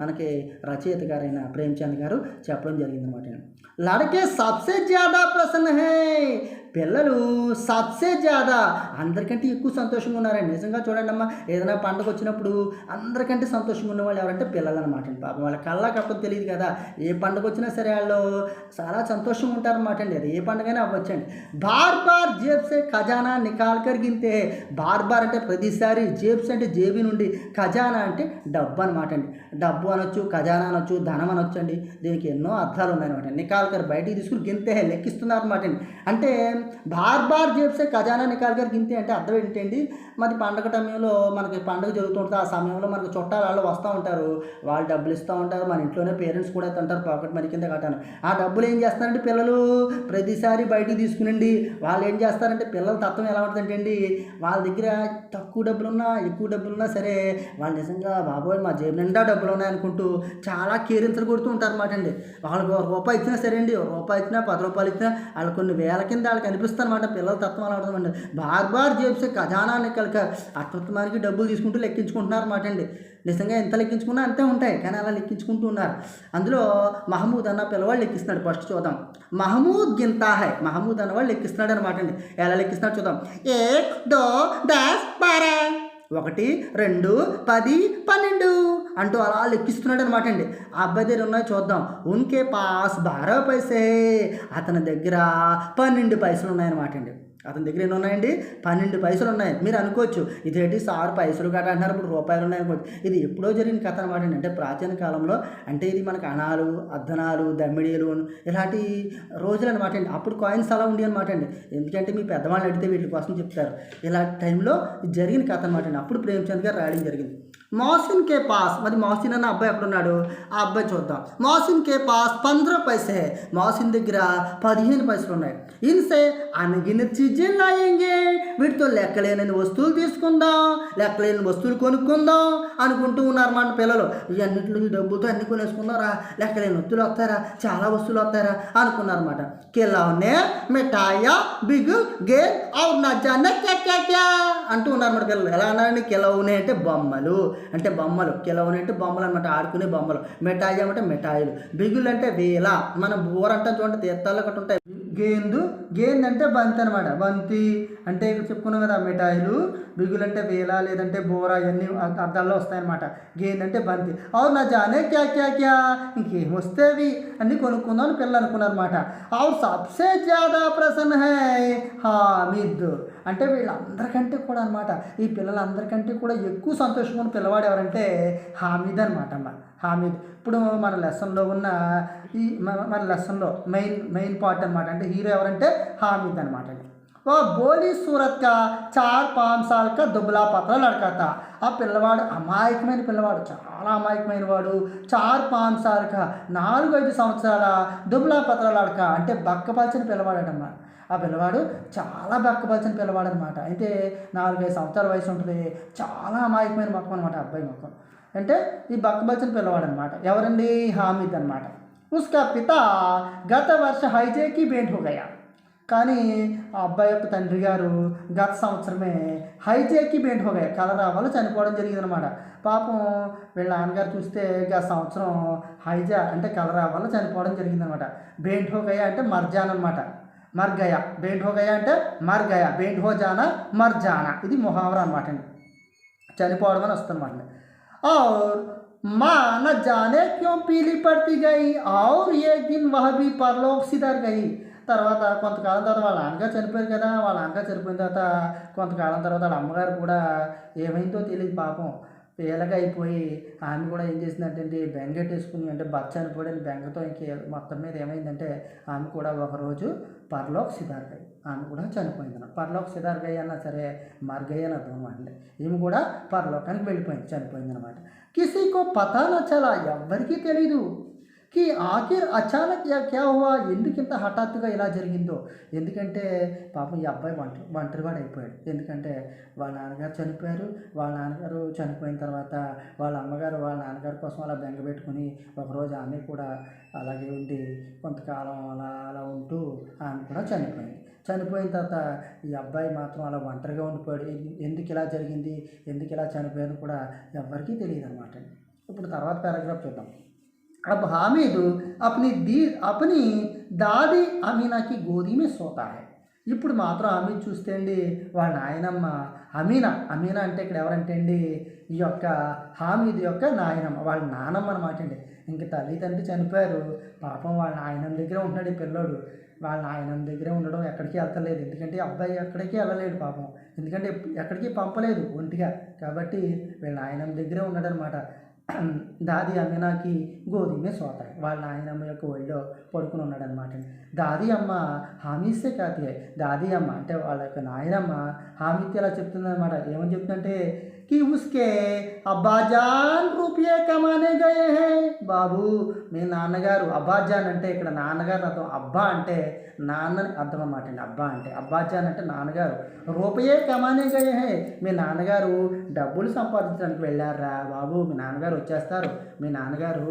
మనకి రచయిత గారైన ప్రేమ్చంద్ గారు చెప్పడం జరిగిందన్నమాట. लड़के सबसे ज़्यादा प्रसन्न हैं పిల్లలు సబ్సే జ్యాదా అందరికంటే ఎక్కువ సంతోషంగా ఉన్నారండి. నిజంగా చూడండి అమ్మా, ఏదైనా పండుగ వచ్చినప్పుడు అందరికంటే సంతోషంగా ఉన్నవాళ్ళు ఎవరంటే పిల్లలు అనమాట అండి. పాపం వాళ్ళ కళ్ళ కప్పదు తెలియదు కదా, ఏ పండుగ వచ్చినా సరే వాళ్ళు చాలా సంతోషంగా ఉంటారన్నమాట అండి. అది ఏ పండుగైనా అవ్వచ్చండి. బార్ బార్ జేబ్ సే ఖజానా నికాల్ కర్ గిన్తే. బార్ బార్ అంటే ప్రతిసారి, జేబ్స్ అంటే జేబి నుండి, ఖజానా అంటే డబ్బు అనమాట అండి. డబ్బు అనొచ్చు, ఖజానా అనొచ్చు, ధనం అనొచ్చు అండి. దీనికి ఎన్నో అర్థాలు ఉన్నాయన్నమాట. నికాల్కర్ బయటికి తీసుకుని గింతే లెక్కిస్తున్నారు అనమాట అండి. అంటే బార్ బార్ జేబ్సే ఖజానా నికాల్కర్ గింతే అంటే అర్థం ఏంటండి, మరి పండగ టైంలో మనకి పండుగ జరుగుతూ ఉంటుంది. ఆ సమయంలో మనకు చుట్టాలు వాళ్ళు వస్తూ ఉంటారు, వాళ్ళు డబ్బులు ఇస్తూ ఉంటారు. మన ఇంట్లోనే పేరెంట్స్ కూడా ఇస్తుంటారు పాకెట్ మనీ కింద కట్టాను. ఆ డబ్బులు ఏం చేస్తారంటే పిల్లలు ప్రతిసారి బయటికి తీసుకునండి వాళ్ళు ఏం చేస్తారంటే, పిల్లల తత్వం ఎలా ఉంటుందంటే అండి, వాళ్ళ దగ్గర తక్కువ డబ్బులున్నా ఎక్కువ డబ్బులున్నా సరే వాళ్ళు నిజంగా బాబోయ్ మా జేబు నిండా డబ్బులు ఉన్నాయనుకుంటూ చాలా కేరింతలు కొడుతూ ఉంటారు అనమాట అండి. వాళ్ళకి రూపాయి ఇచ్చినా సరే అండి, రూపాయి ఇచ్చినా 10 రూపాయలు ఇచ్చినా వాళ్ళు కొన్ని వేల కింద వాళ్ళకి అనిపిస్తుంది అనమాట. పిల్లల తత్వం అలా ఉంటుందండి. బార్ బార్ జేబ్సే ఖజానా నికల్క అత్యుత్తమానికి డబ్బులు తీసుకుంటూ లెక్కించుకుంటున్నారు అనమాట అండి. నిజంగా ఎంత లెక్కించుకున్నా అంతే ఉంటాయి, కానీ అలా లెక్కించుకుంటూ ఉన్నారు. అందులో మహమూద్ అన్న పిల్లవాడు లెక్కిస్తున్నాడు. ఫస్ట్ చూద్దాం. మహమూద్ గింతా హై. మహమూద్ అన్నవాడు లెక్కిస్తున్నాడు అనమాట అండి. ఎలా లెక్కిస్తున్నాడు చూద్దాం. 1 2 10 12 1 2 10 12 అంటూ అలా లెక్కిస్తున్నాడు అనమాట అండి. ఆ అబ్బాయి దగ్గర ఉన్నాయి చూద్దాం. ఉన్కే పాస్ 12 పైసే. అతని దగ్గర 12 పైసలు ఉన్నాయన్నమాట అండి. అతని దగ్గర ఎన్ని ఉన్నాయండి? 12 పైసలు ఉన్నాయి. మీరు అనుకోవచ్చు ఇదేంటి సార్ పైసలు గట్రా అంటున్నారు, ఇప్పుడు రూపాయలు ఉన్నాయనుకోవచ్చు. ఇది ఎప్పుడో జరిగిన కథ అనమాట అండి. అంటే ప్రాచీన కాలంలో, అంటే ఇది మనకు అణాలు, అర్ధనాలు, దమ్మిడీలు ఇలాంటి రోజులు అనమాట అండి. అప్పుడు కాయిన్స్ అలా ఉండి అనమాట అండి. ఎందుకంటే మీ పెద్దవాళ్ళు అడిగితే వీటి కోసం చెప్తారు. ఇలాంటి టైంలో జరిగిన కథ అనమాట అండి. అప్పుడు ప్రేమచంద్ గారు రాయడం జరిగింది. మోసిన్ కే పాస్. మరి మోసిన్ అన్న అబ్బాయి ఎక్కడున్నాడు? ఆ అబ్బాయి చూద్దాం. మోసిన్ కే పాస్ 15 పైసే. మోసిన్ దగ్గర 15 పైసలు ఉన్నాయి. ఇన్సే అన్గినత్ చీజే లాయేంగే. వీటితో లెక్కలేని వస్తువులు తీసుకుందాం, లెక్కలేని వస్తువులు కొనుక్కుందాం అనుకుంటూ ఉన్నారు మన పిల్లలు. ఇవన్నింటిలో ఈ డబ్బులతో అన్ని కొనేసుకుందారా, లెక్కలేని వస్తువులు వస్తారా, చాలా వస్తువులు వస్తారా అనుకున్నారన్నమాట. కిలానే మిఠాయా బిగు గే ఔర్ నా జానే క్యా క్యా క్యా అంటూ ఉన్నారు మన పిల్లలు. ఎలా అన్నారండి? కిలౌనే అంటే బొమ్మలు, అంటే బొమ్మలు. కిలౌనే అంటే బొమ్మలు అనమాట, ఆడుకునే బొమ్మలు. మిఠాయి అంటే మిఠాయిలు. బిగులు అంటే వేల, మనం బూర అంటాం చూడండి, తీర్థాలు ఒకటి ఉంటాయి. గేందు అంటే బంతి అనమాట. బంతి అంటే ఇక్కడ చెప్పుకున్నాం కదా మిఠాయిలు. బిగులు అంటే వేల లేదంటే బోర, ఇవన్నీ అర్థాల్లో వస్తాయన్నమాట. గేందు అంటే బంతి. అవును నా జానే క్యా క్యా క్యా, ఇంకేం వస్తేవి అన్నీ కొనుక్కుందాం అని పిల్లలు అనుకున్నారన్నమాట. అవును సబ్సే జ్యాదా ప్రసన్న హై హామిద్. అంటే వీళ్ళందరికంటే కూడా అనమాట, ఈ పిల్లలందరికంటే కూడా ఎక్కువ సంతోషంగా ఉన్న పిల్లవాడు ఎవరంటే హామీద్ అనమాట అమ్మ. హామీద్. ఇప్పుడు మన లెసన్లో ఉన్న మన లెసన్లో మెయిన్ పార్ట్ అనమాట. అంటే హీరో ఎవరంటే హామీద్ అనమాట అండి. ఓ బోలీ సూరత్ కా 4-5 సాల్ కా దుబ్లా పత్ర లడకా తా. ఆ పిల్లవాడు అమాయకమైన పిల్లవాడు, చాలా అమాయకమైన వాడు. 4-5 సాల్ కా 4-5 సంవత్సరాల దుబ్లా పత్ర లడకా అంటే బక్కపల్చని పిల్లవాడటమ్మా. ఆ పిల్లవాడు చాలా బక్కపల్చని పిల్లవాడు అనమాట. అయితే 4-5 సంవత్సరాల వయసు ఉంటుంది. చాలా అమాయకమైన మొక్కం అనమాట అబ్బాయి మొక్కం. అంటే ఈ బక్కపల్చని పిల్లవాడు అనమాట. ఎవరండి? హామీద్ అనమాట. ఉస్కా పిత గత వర్ష హైజేకి బేంట్ హో గయా. కానీ ఆ అబ్బాయి యొక్క తండ్రి గారు గత సంవత్సరమే హైజేకి బేంట్ హో గయా, కలరా వల్ల చనిపోవడం జరిగిందనమాట. పాపం వీళ్ళ నాన్నగారు చూస్తే గత సంవత్సరం హైజా అంటే కలరా వల్ల చనిపోవడం జరిగిందనమాట. బేంట్ హో గయా అంటే మర్జాన్ అనమాట. మర్ గయా. బేంట్ హో గయా అంటే మర్ గయా. బేంట్ హో జానా మర్ జానా, ఇది ముహావరా అనమాట అండి. చనిపోవడం అని వస్తుందన్నమాట. और माँ न जाने क्यों पीली पड़ती गई और एक दिन वह भी परलोक सिधर गई. తర్వాత కొంతకాలం తర్వాత వాళ్ళ నాన్నగారు చనిపోయారు కదా. వాళ్ళ నాన్నగారు చనిపోయిన తర్వాత కొంతకాలం తర్వాత వాళ్ళ అమ్మగారు కూడా ఏమైందో తెలియదు పాపం, పేలగా అయిపోయి ఆమె కూడా ఏం చేసిందంటే బెంగెట్టేసుకుని, అంటే భర్త చనిపోయిన బెంగతో ఇంకే మొత్తం మీద ఏమైందంటే ఆమె కూడా ఒకరోజు పర్లోక్ సిధార్ గయి, ఆమె కూడా చనిపోయింది. పర్లోక్ సిధార్ గయి అన్నా సరే మర్గయి అని అర్థం అనమాట. ఈమె కూడా పరలోకానికి వెళ్ళిపోయింది, చనిపోయింది అనమాట. కిసీకో పతా నచ్చలా, ఎవ్వరికీ తెలీదు. కి ఆఖిర్ అచానక్ క్యా హువా, ఎందుకింత హఠాత్తుగా ఇలా జరిగిందో. ఎందుకంటే పాపం ఈ అబ్బాయి ఒంటరివాడు అయిపోయాడు. ఎందుకంటే వాళ్ళ నాన్నగారు చనిపోయారు. వాళ్ళ నాన్నగారు చనిపోయిన తర్వాత వాళ్ళ అమ్మగారు వాళ్ళ నాన్నగారి కోసం అలా బెంగ పెట్టుకుని ఒకరోజు ఆమె కూడా అలాగే ఉండి కొంతకాలం అలా ఉంటూ ఆమె కూడా చనిపోయింది. చనిపోయిన తర్వాత ఈ అబ్బాయి మాత్రం అలా ఒంటరిగా ఉండిపోయాడు. ఎందుకు ఇలా జరిగింది, ఎందుకు ఇలా చనిపోయారు కూడా ఎవ్వరికీ తెలియదు అనమాట. ఇప్పుడు తర్వాత పారాగ్రాఫ్ చూద్దాం. अब हामिद अपनी दादी अमीना की गोदी में सोता है. ఇప్పుడు మాత్రం హామీద్ చూస్తే అండి వాళ్ళ నాయనమ్మ అమీనా. అమీనా అంటే ఇక్కడ ఎవరంటే అండి ఈ యొక్క హామీద్ యొక్క నాయనమ్మ, వాళ్ళ నానమ్మ అనమాట అండి. ఇంక తల్లిదండ్రి చనిపోయారు. పాపం వాళ్ళ నాయనమ్మ దగ్గర ఉంటున్నాడు ఈ పిల్లోడు. వాళ్ళ నాయనమ్మ దగ్గరే ఉండడం, ఎక్కడికి వెళ్తలేదు. ఎందుకంటే అబ్బాయి ఎక్కడికి వెళ్ళలేడు పాపం. ఎందుకంటే ఎక్కడికి పంపలేదు ఒంటిగా. కాబట్టి వీళ్ళ నాయనమ్మ దగ్గరే ఉన్నాడనమాట. దాది అమీనాకి గోది మే సోతా है, వాళ్ళ నాయనమ్మ యొక్క ఒళ్ళో పడుకుని ఉన్నాడనమాట. దాది అమ్మ హామీసే కాతి హై. దాది అమ్మ అంటే వాళ్ళ యొక్క నాయనమ్మ హామీకి ఇలా చెప్తుందనమాట. ఏమని చెప్తుందంటే कि उसके అబ్బాజాన్ రూపాయే కమానే గయే హై. బాబు మీ నాన్నగారు, అబ్బాజాన్ అంటే ఇక్కడ నాన్నగారు అర్థం. అబ్బా అంటే నాన్నని అర్థం అన్నమాట అండి. అబ్బా అంటే అబ్బాజాన్ అంటే నాన్నగారు. రూపాయే కమానే గయే హై, మీ నాన్నగారు డబ్బులు సంపాదించడానికి వెళ్ళారా బాబు. మీ నాన్నగారు వచ్చేస్తారు, మీ నాన్నగారు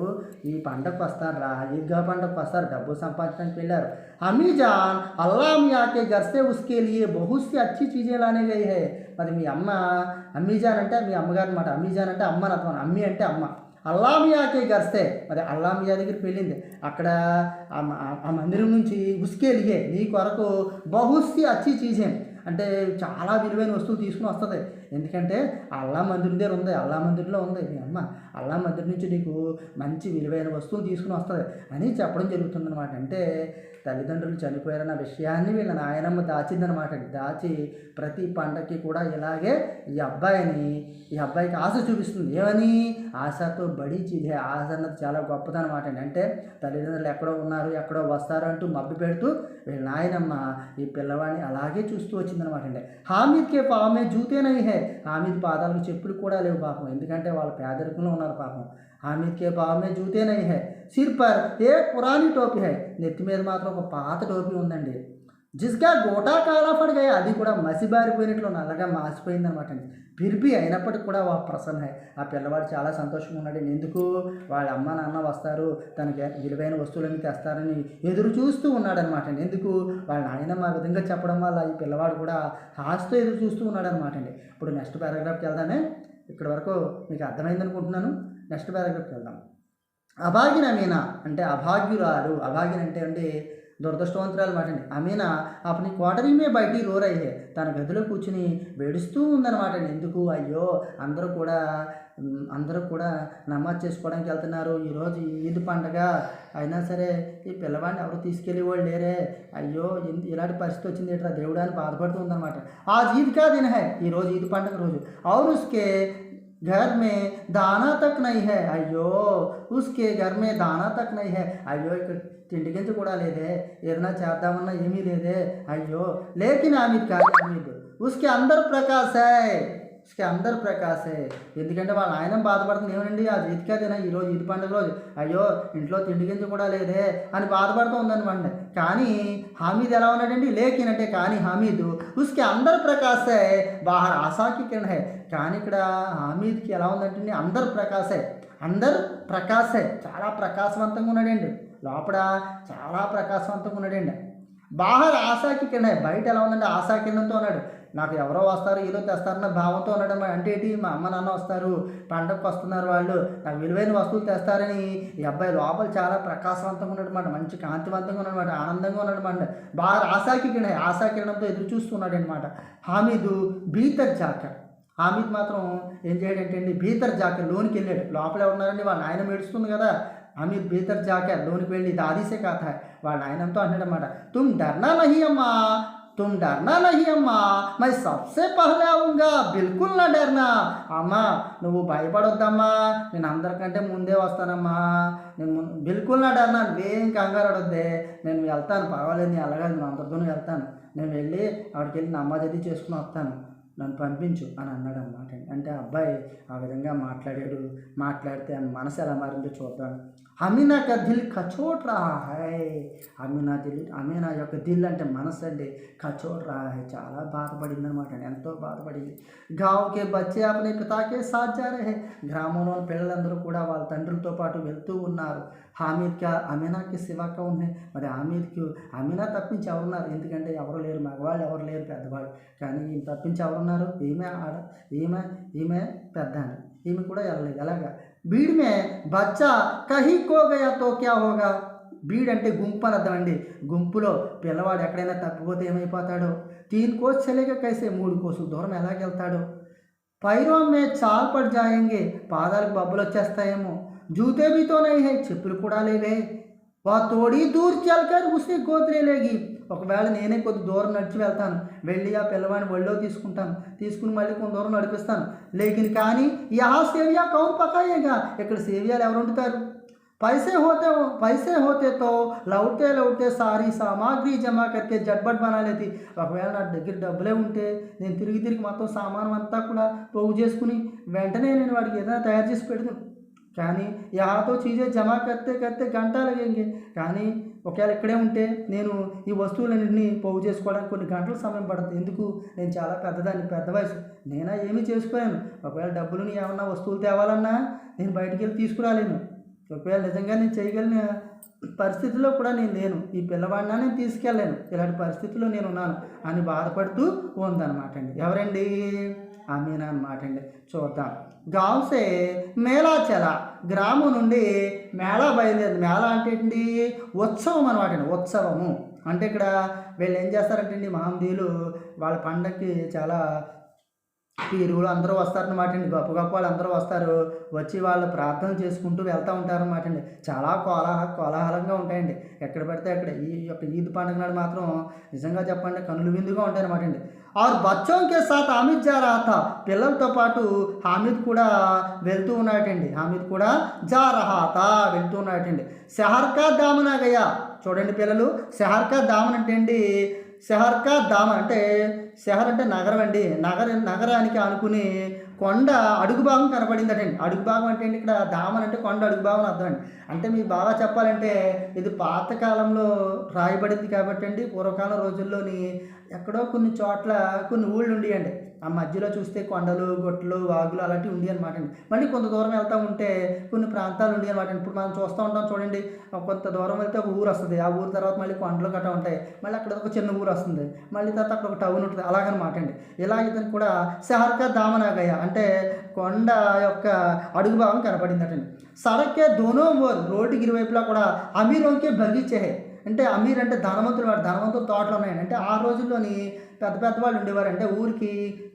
ఈ పండగకు వస్తారా, ఈద్గా పండగకు వస్తారు, డబ్బులు సంపాదించడానికి వెళ్ళారు. అమ్మీ జాన్ అల్లా మియా కే ఘర్ సే ఉస్కే లియే బహుత్ సి అచ్చి చీజే లానే గయి హై. మరి మీ అమ్మ అమ్మీజాన్ అంటే మీ అమ్మగారు అనమాట. అమ్మీజాన్ అంటే అమ్మ అర్థం. అమ్మి అంటే అమ్మ. అల్లామియాకే గరిస్తే మరి అల్లామియా దగ్గరికి వెళ్ళింది. అక్కడ ఆ మందిరం నుంచి ఉస్కే లియే నీ కొరకు బహుస్సి అచ్చి చీజే అంటే చాలా విలువైన వస్తువులు తీసుకుని వస్తుంది. ఎందుకంటే అల్లా మందిరం దగ్గర ఉంది, అల్లా మందిరంలో ఉంది మీ అమ్మ. అల్లా మందిరం నుంచి నీకు మంచి విలువైన వస్తువులు తీసుకుని వస్తుంది అని చెప్పడం జరుగుతుందన్నమాట. అంటే తల్లిదండ్రులు చనిపోయారన్న విషయాన్ని వీళ్ళ నాయనమ్మ దాచిందనమాట. దాచి ప్రతి పండగకి కూడా ఇలాగే ఈ అబ్బాయికి ఆశ చూపిస్తుంది. ఏమని? ఆశతో బడి చీజే. ఆశ అన్నది చాలా గొప్పదనమాట అండి. అంటే తల్లిదండ్రులు ఎక్కడో ఉన్నారు, ఎక్కడో వస్తారు అంటూ మబ్బి పెడుతూ వీళ్ళ నాయనమ్మ ఈ పిల్లవాడిని అలాగే చూస్తూ వచ్చిందనమాట అండి. హామీద్కే పామే జూతేనై హే. హామీద్ పాదాలకు చెప్పులు కూడా లేవు పాపం. ఎందుకంటే వాళ్ళు పేదరికంలో ఉన్నారు పాపం. హామీద్ కే పావ్ మే జూతే నహీ హై, సిర్ పర్ ఏక్ పురానీ టోపీ హై. నెత్తి మీద మాత్రం ఒక పాత టోపీ ఉందండి. జిస్కా గోటా కాలా పడి గయా, అది కూడా మసిబారిపోయినట్లు నల్లగా మాసిపోయిందనమాట అండి. ఫిర్బీ అయినప్పటికి కూడా వా ప్రసన్న హై. ఆ పిల్లవాడు చాలా సంతోషంగా ఉన్నాడండి. ఎందుకు? వాళ్ళ అమ్మ నాన్న వస్తారు, తనకి విలువైన వస్తువులన్నీ తెస్తారని ఎదురు చూస్తూ ఉన్నాడనమాట అండి. ఎందుకు? వాళ్ళ నాయనమ్మ ఆ విధంగా చెప్పడం వల్ల ఈ పిల్లవాడు కూడా ఆశతో ఎదురు చూస్తూ ఉన్నాడనమాట అండి. ఇప్పుడు నెక్స్ట్ పారాగ్రాఫ్కి వెళ్దామే. ఇక్కడ వరకు మీకు అర్థమైంది అనుకుంటున్నాను. నెక్స్ట్ పారాగ్రాఫ్కి వెళ్దాం. అభాగిన అమీనా అంటే అభాగ్యురాలు. అభాగిన అంటే అండి దురదృష్టవంతురాలు మాట అండి. అమీనా అప్పుడు క్వార్టరీమే బయటికి రోరయ్యే, తన గదిలో కూర్చుని వేడుస్తూ ఉందన్నమాట అండి. ఎందుకు? అయ్యో అందరూ కూడా నమాజ్ చేసుకోవడానికి వెళ్తున్నారు, ఈరోజు ఈద్ పండగ అయినా సరే ఈ పిల్లవాడిని ఎవరు తీసుకెళ్ళి వాళ్ళు లేరే, అయ్యో ఇలాంటి పరిస్థితి వచ్చింది ఏంట్రా దేవుడా అని బాధపడుతూ ఉందన్నమాట. ఆ ఈద్ కా దిన్ హై, ఈరోజు ఈద్ పండగ రోజు. ఔర్ ఉస్కే घर में दाना तक नहीं है. అయ్యో उसके घर में दाना तक नहीं है. అయ్యో ఇక్కడ తిండి గింజ కూడా లేదే, ఏదైనా చేద్దామన్నా ఏమీ లేదే. అయ్యో లేకిన్ హామీద్ కాదు, హామీద్ उसके अंदर प्रकाश है, उसके अंदर प्रकाश है. ఎందుకంటే వాళ్ళ ఆయన బాధపడుతుంది. ఏమనండి? ఆ ఈద్ కా దిన్, ఈరోజు ఈద్ పండుగ రోజు, అయ్యో ఇంట్లో తిండి గింజ కూడా లేదే అని బాధపడుతూ ఉందనమాట. కానీ హామీద్ ఎలా ఉన్నాడండి? లేకిన్ అంటే కానీ హామీద్ ఉస్కే అందర్ ప్రకాశ్ హై బాహర్ ఆశాకి కిరణ్ హై. కానీ ఇక్కడ హామీద్కి ఎలా ఉందంటే అందర్ ప్రకాశ్ హై. అందర్ ప్రకాశ్ హై, చాలా ప్రకాశవంతంగా ఉన్నాడండి. లోపల చాలా ప్రకాశవంతంగా ఉన్నాడండి. బాహర్ ఆశాకి కిరణ్ హై, బయట ఎలా ఉందంటే ఆశా కిరణంతో ఉన్నాడు. నాకు ఎవరో వస్తారు, ఏదో తెస్తారన్న భావంతో ఉన్నాడు. అంటే ఏంటి? మా అమ్మ నాన్న వస్తారు, పండగకు వస్తున్నారు, వాళ్ళు నాకు విలువైన వస్తువులు తెస్తారని ఈ అబ్బాయి లోపల చాలా ప్రకాశవంతంగా ఉన్నాడనమాట. మంచి కాంతివంతంగా ఉన్నాడనమాట, ఆనందంగా ఉన్నాడనమాట. బాగా ఆశాకిరణంతో ఎదురు చూస్తున్నాడు అనమాట. హామీదు భీతర్ జాకర్. హామీద్ మాత్రం ఏం చేయడంటే అండి భీతర్ జాకర్ లోనికి వెళ్ళాడు. లోపల ఉన్నారండి, వాళ్ళ నాయన ఏడుస్తుంది కదా. హామీద్ భీతర్ జాకర్ లోనికి వెళ్ళి దాదీసే కాత వాళ్ళ నాయనంతో అంటాడనమాట. తుమ్ డర్నా నహీ అమ్మా, तुम डरना नहीं अम्मा, मैं सबसे पहले आऊँगा, बिल्कुल ना डरना. అమ్మా నువ్వు భయపడొద్దమ్మా, నేను అందరికంటే ముందే వస్తానమ్మా, నేను బిల్కుల్ నా డర్నా, నువ్వేం కంగారు పడొద్దే, నేను వెళ్తాను, పర్వాలేదు, నేను అలాగే నేను అందరితోనే వెళ్తాను, నేను వెళ్ళి అక్కడికి వెళ్ళి నమాజ్ అది చేసుకుని వస్తాను, నన్ను పంపించు అని అన్నాడు అనమాట. అంటే అబ్బాయి ఆ విధంగా మాట్లాడితే ఆ మనసు ఎలా మారిందో చూద్దాం. అమీనా కా దిల్ కచోట్ రహా హై. అమీనా యొక్క దిల్ అంటే మనసు అండి, కచోట్ రహా హై, చాలా బాధపడింది అనమాట. ఎంతో బాధపడింది. గావ్కే బచ్చే అప్నే పితాకే సాత్ జా రహే, గ్రామంలో పిల్లలందరూ కూడా వాళ్ళ తండ్రులతో పాటు వెళ్తూ ఉన్నారు. హామీద్కి అమీనాకి సివా కౌన్ హై, మరి అమీనా తప్పించి ఎవరున్నారు? ఎందుకంటే ఎవరు లేరు, మగవాళ్ళు ఎవరు లేరు, పెద్దవాళ్ళు. కానీ ఈమె తప్పించి ఎవరున్నారు? ఈమె పెద్ద అని, ఈమె కూడా వెళ్ళలేదు. ఎలాగా? భీడ్ మే బచ్చా కహీ కో గయా తో క్యా హోగా. బీడ్ అంటే గుంపు అని అర్థం అండి. గుంపులో పిల్లవాడు ఎక్కడైనా తప్పిపోతే ఏమైపోతాడో, 3 కోస్ చలేగా కైసే 3 కోసుల దూరం ఎలాగెళ్తాడో, पैरों में చాల్ పడ్ జాయేంగే పాదాలకు బబ్బలు వచ్చేస్తాయేమో, జూతే भी तो नहीं है చెప్పులు కూడా లేవే, వా తోడి దూర్ చల్కర్ ఉసి గోత్రే లేగి ఒకవేళ నేనే కొద్ది దూరం నడిచి వెళ్తాను, వెళ్ళి ఆ పిల్లవాడిని ఒళ్ళో తీసుకుంటాను, తీసుకుని మళ్ళీ కొంత దూరం నడిపిస్తాను. లేకిన్ కానీ యహా సేవియా కౌన్ పకాయేగా, ఇక్కడ సేవియాలు ఎవరు వండుతారు? पैसे होते तो लौटते लौटते सारी सामग्री जमा करके झटपट बना लेती. ఒకవేళ నా దగ్గర డబ్బులే ఉంటే నేను తిరిగి తిరిగి మొత్తం సామానం అంతా కూడా పోగు చేసుకుని వెంటనే నేను వాడికి ఏదైనా తయారు చేసి పెడతాను. కానీ యహాతో చీజే జమా కర్తే కర్తే గంట లగేంగే. కానీ ఒకవేళ ఇక్కడే ఉంటే నేను ఈ వస్తువులన్నింటినీ పోగు చేసుకోవడానికి కొన్ని గంటల సమయం పడుతుంది. ఎందుకు? నేను చాలా పెద్దదాన్ని, పెద్ద వయసు, నేనా ఏమీ చేసుకోలేను. ఒకవేళ డబ్బులు ఏమన్నా వస్తువులు తేవాలన్నా నేను బయటికి వెళ్ళి తీసుకురాలేను. ఒకవేళ నిజంగా నేను చేయగలిగిన పరిస్థితిలో కూడా నేను లేను, ఈ పిల్లవాడినా నేను తీసుకెళ్ళలేను, ఇలాంటి పరిస్థితిలో నేను ఉన్నాను అని బాధపడుతూ ఉందన్నమాట అండి. ఎవరండి? అమీనా అన్నమాట అండి. చూద్దాం. గాంసే మేళా చలా, గ్రామం నుండి మేళా బయలుదేరింది. మేళా అంటే ఏంటి? ఉత్సవం అనమాట అండి. ఉత్సవము అంటే ఇక్కడ వీళ్ళు ఏం చేస్తారంటే అండి, మహమ్మదీయులు వాళ్ళ పండగకి చాలా పీరులు అందరూ వస్తారనమాట అండి. గొప్ప గొప్ప వాళ్ళు అందరూ వస్తారు, వచ్చి వాళ్ళు ప్రార్థన చేసుకుంటూ వెళ్తూ ఉంటారనమాట అండి. చాలా కోలాహలంగా ఉంటాయండి. ఎక్కడ పడితే అక్కడ ఈ యొక్క ఈద్ పండుగ నాడు మాత్రం నిజంగా చెప్పండి కనులు విందుగా ఉంటాయన్నమాట అండి. ఆర్ బచ్చోంకే సాత్ హామిద్ జా రహా థా, పిల్లలతో పాటు హామిద్ కూడా వెళ్తూ ఉన్నాడటండి. హామిద్ కూడా జా రహా థా, వెళ్తూ ఉన్నాడటండి. షహర్ కా దామన్ ఆ గయా, చూడండి పిల్లలు, షహర్ కా దామన్ అంటే అండి, షహర్ కా దామన్ అంటే షహర్ అంటే నగరం అండి. నగరానికి ఆనుకుని కొండ అడుగు భాగం కనపడిందటండి. అడుగు భాగం అంటే అండి ఇక్కడ దామన్ అంటే కొండ అడుగు భాగం అర్థం అండి. అంటే మీకు బాగా చెప్పాలంటే ఇది పాతకాలంలో రాయబడింది కాబట్టి అండి, పూర్వకాలం రోజుల్లోని ఎక్కడో కొన్ని చోట్ల కొన్ని ఊళ్ళు ఉండేయండి. ఆ మధ్యలో చూస్తే కొండలు, గుట్టలు, వాగులు అలాంటివి ఉండి అనమాట అండి. మళ్ళీ కొంత దూరం వెళ్తూ ఉంటే కొన్ని ప్రాంతాలు ఉండి అనమాట. ఇప్పుడు మనం చూస్తూ ఉంటాం చూడండి, కొంత దూరం వెళ్తే ఒక ఊరు వస్తుంది, ఆ ఊరు తర్వాత మళ్ళీ కొండలు గట్రా ఉంటాయి, మళ్ళీ అక్కడ ఒక చిన్న ఊరు వస్తుంది, మళ్ళీ తర్వాత అక్కడ ఒక టౌన్ ఉంటుంది, అలాగనమాట అండి. ఇలా ఇతను కూడా షహర్ కా దామన్ ఆ గయా అంటే కొండ యొక్క అడుగు భాగం కనపడిందటండి. సడక్కే దోనో ఓర్, రోడ్డుకి ఇరువైపులా కూడా అమీరోంకే బగీచే, అంటే అమీర్ అంటే ధనవంతులు, వాడు ధనవంతుల తోటలు ఉన్నాయండి. అంటే ఆ రోజుల్లోని పెద్ద పెద్ద వాళ్ళు ఉండేవారు, అంటే ఊరికి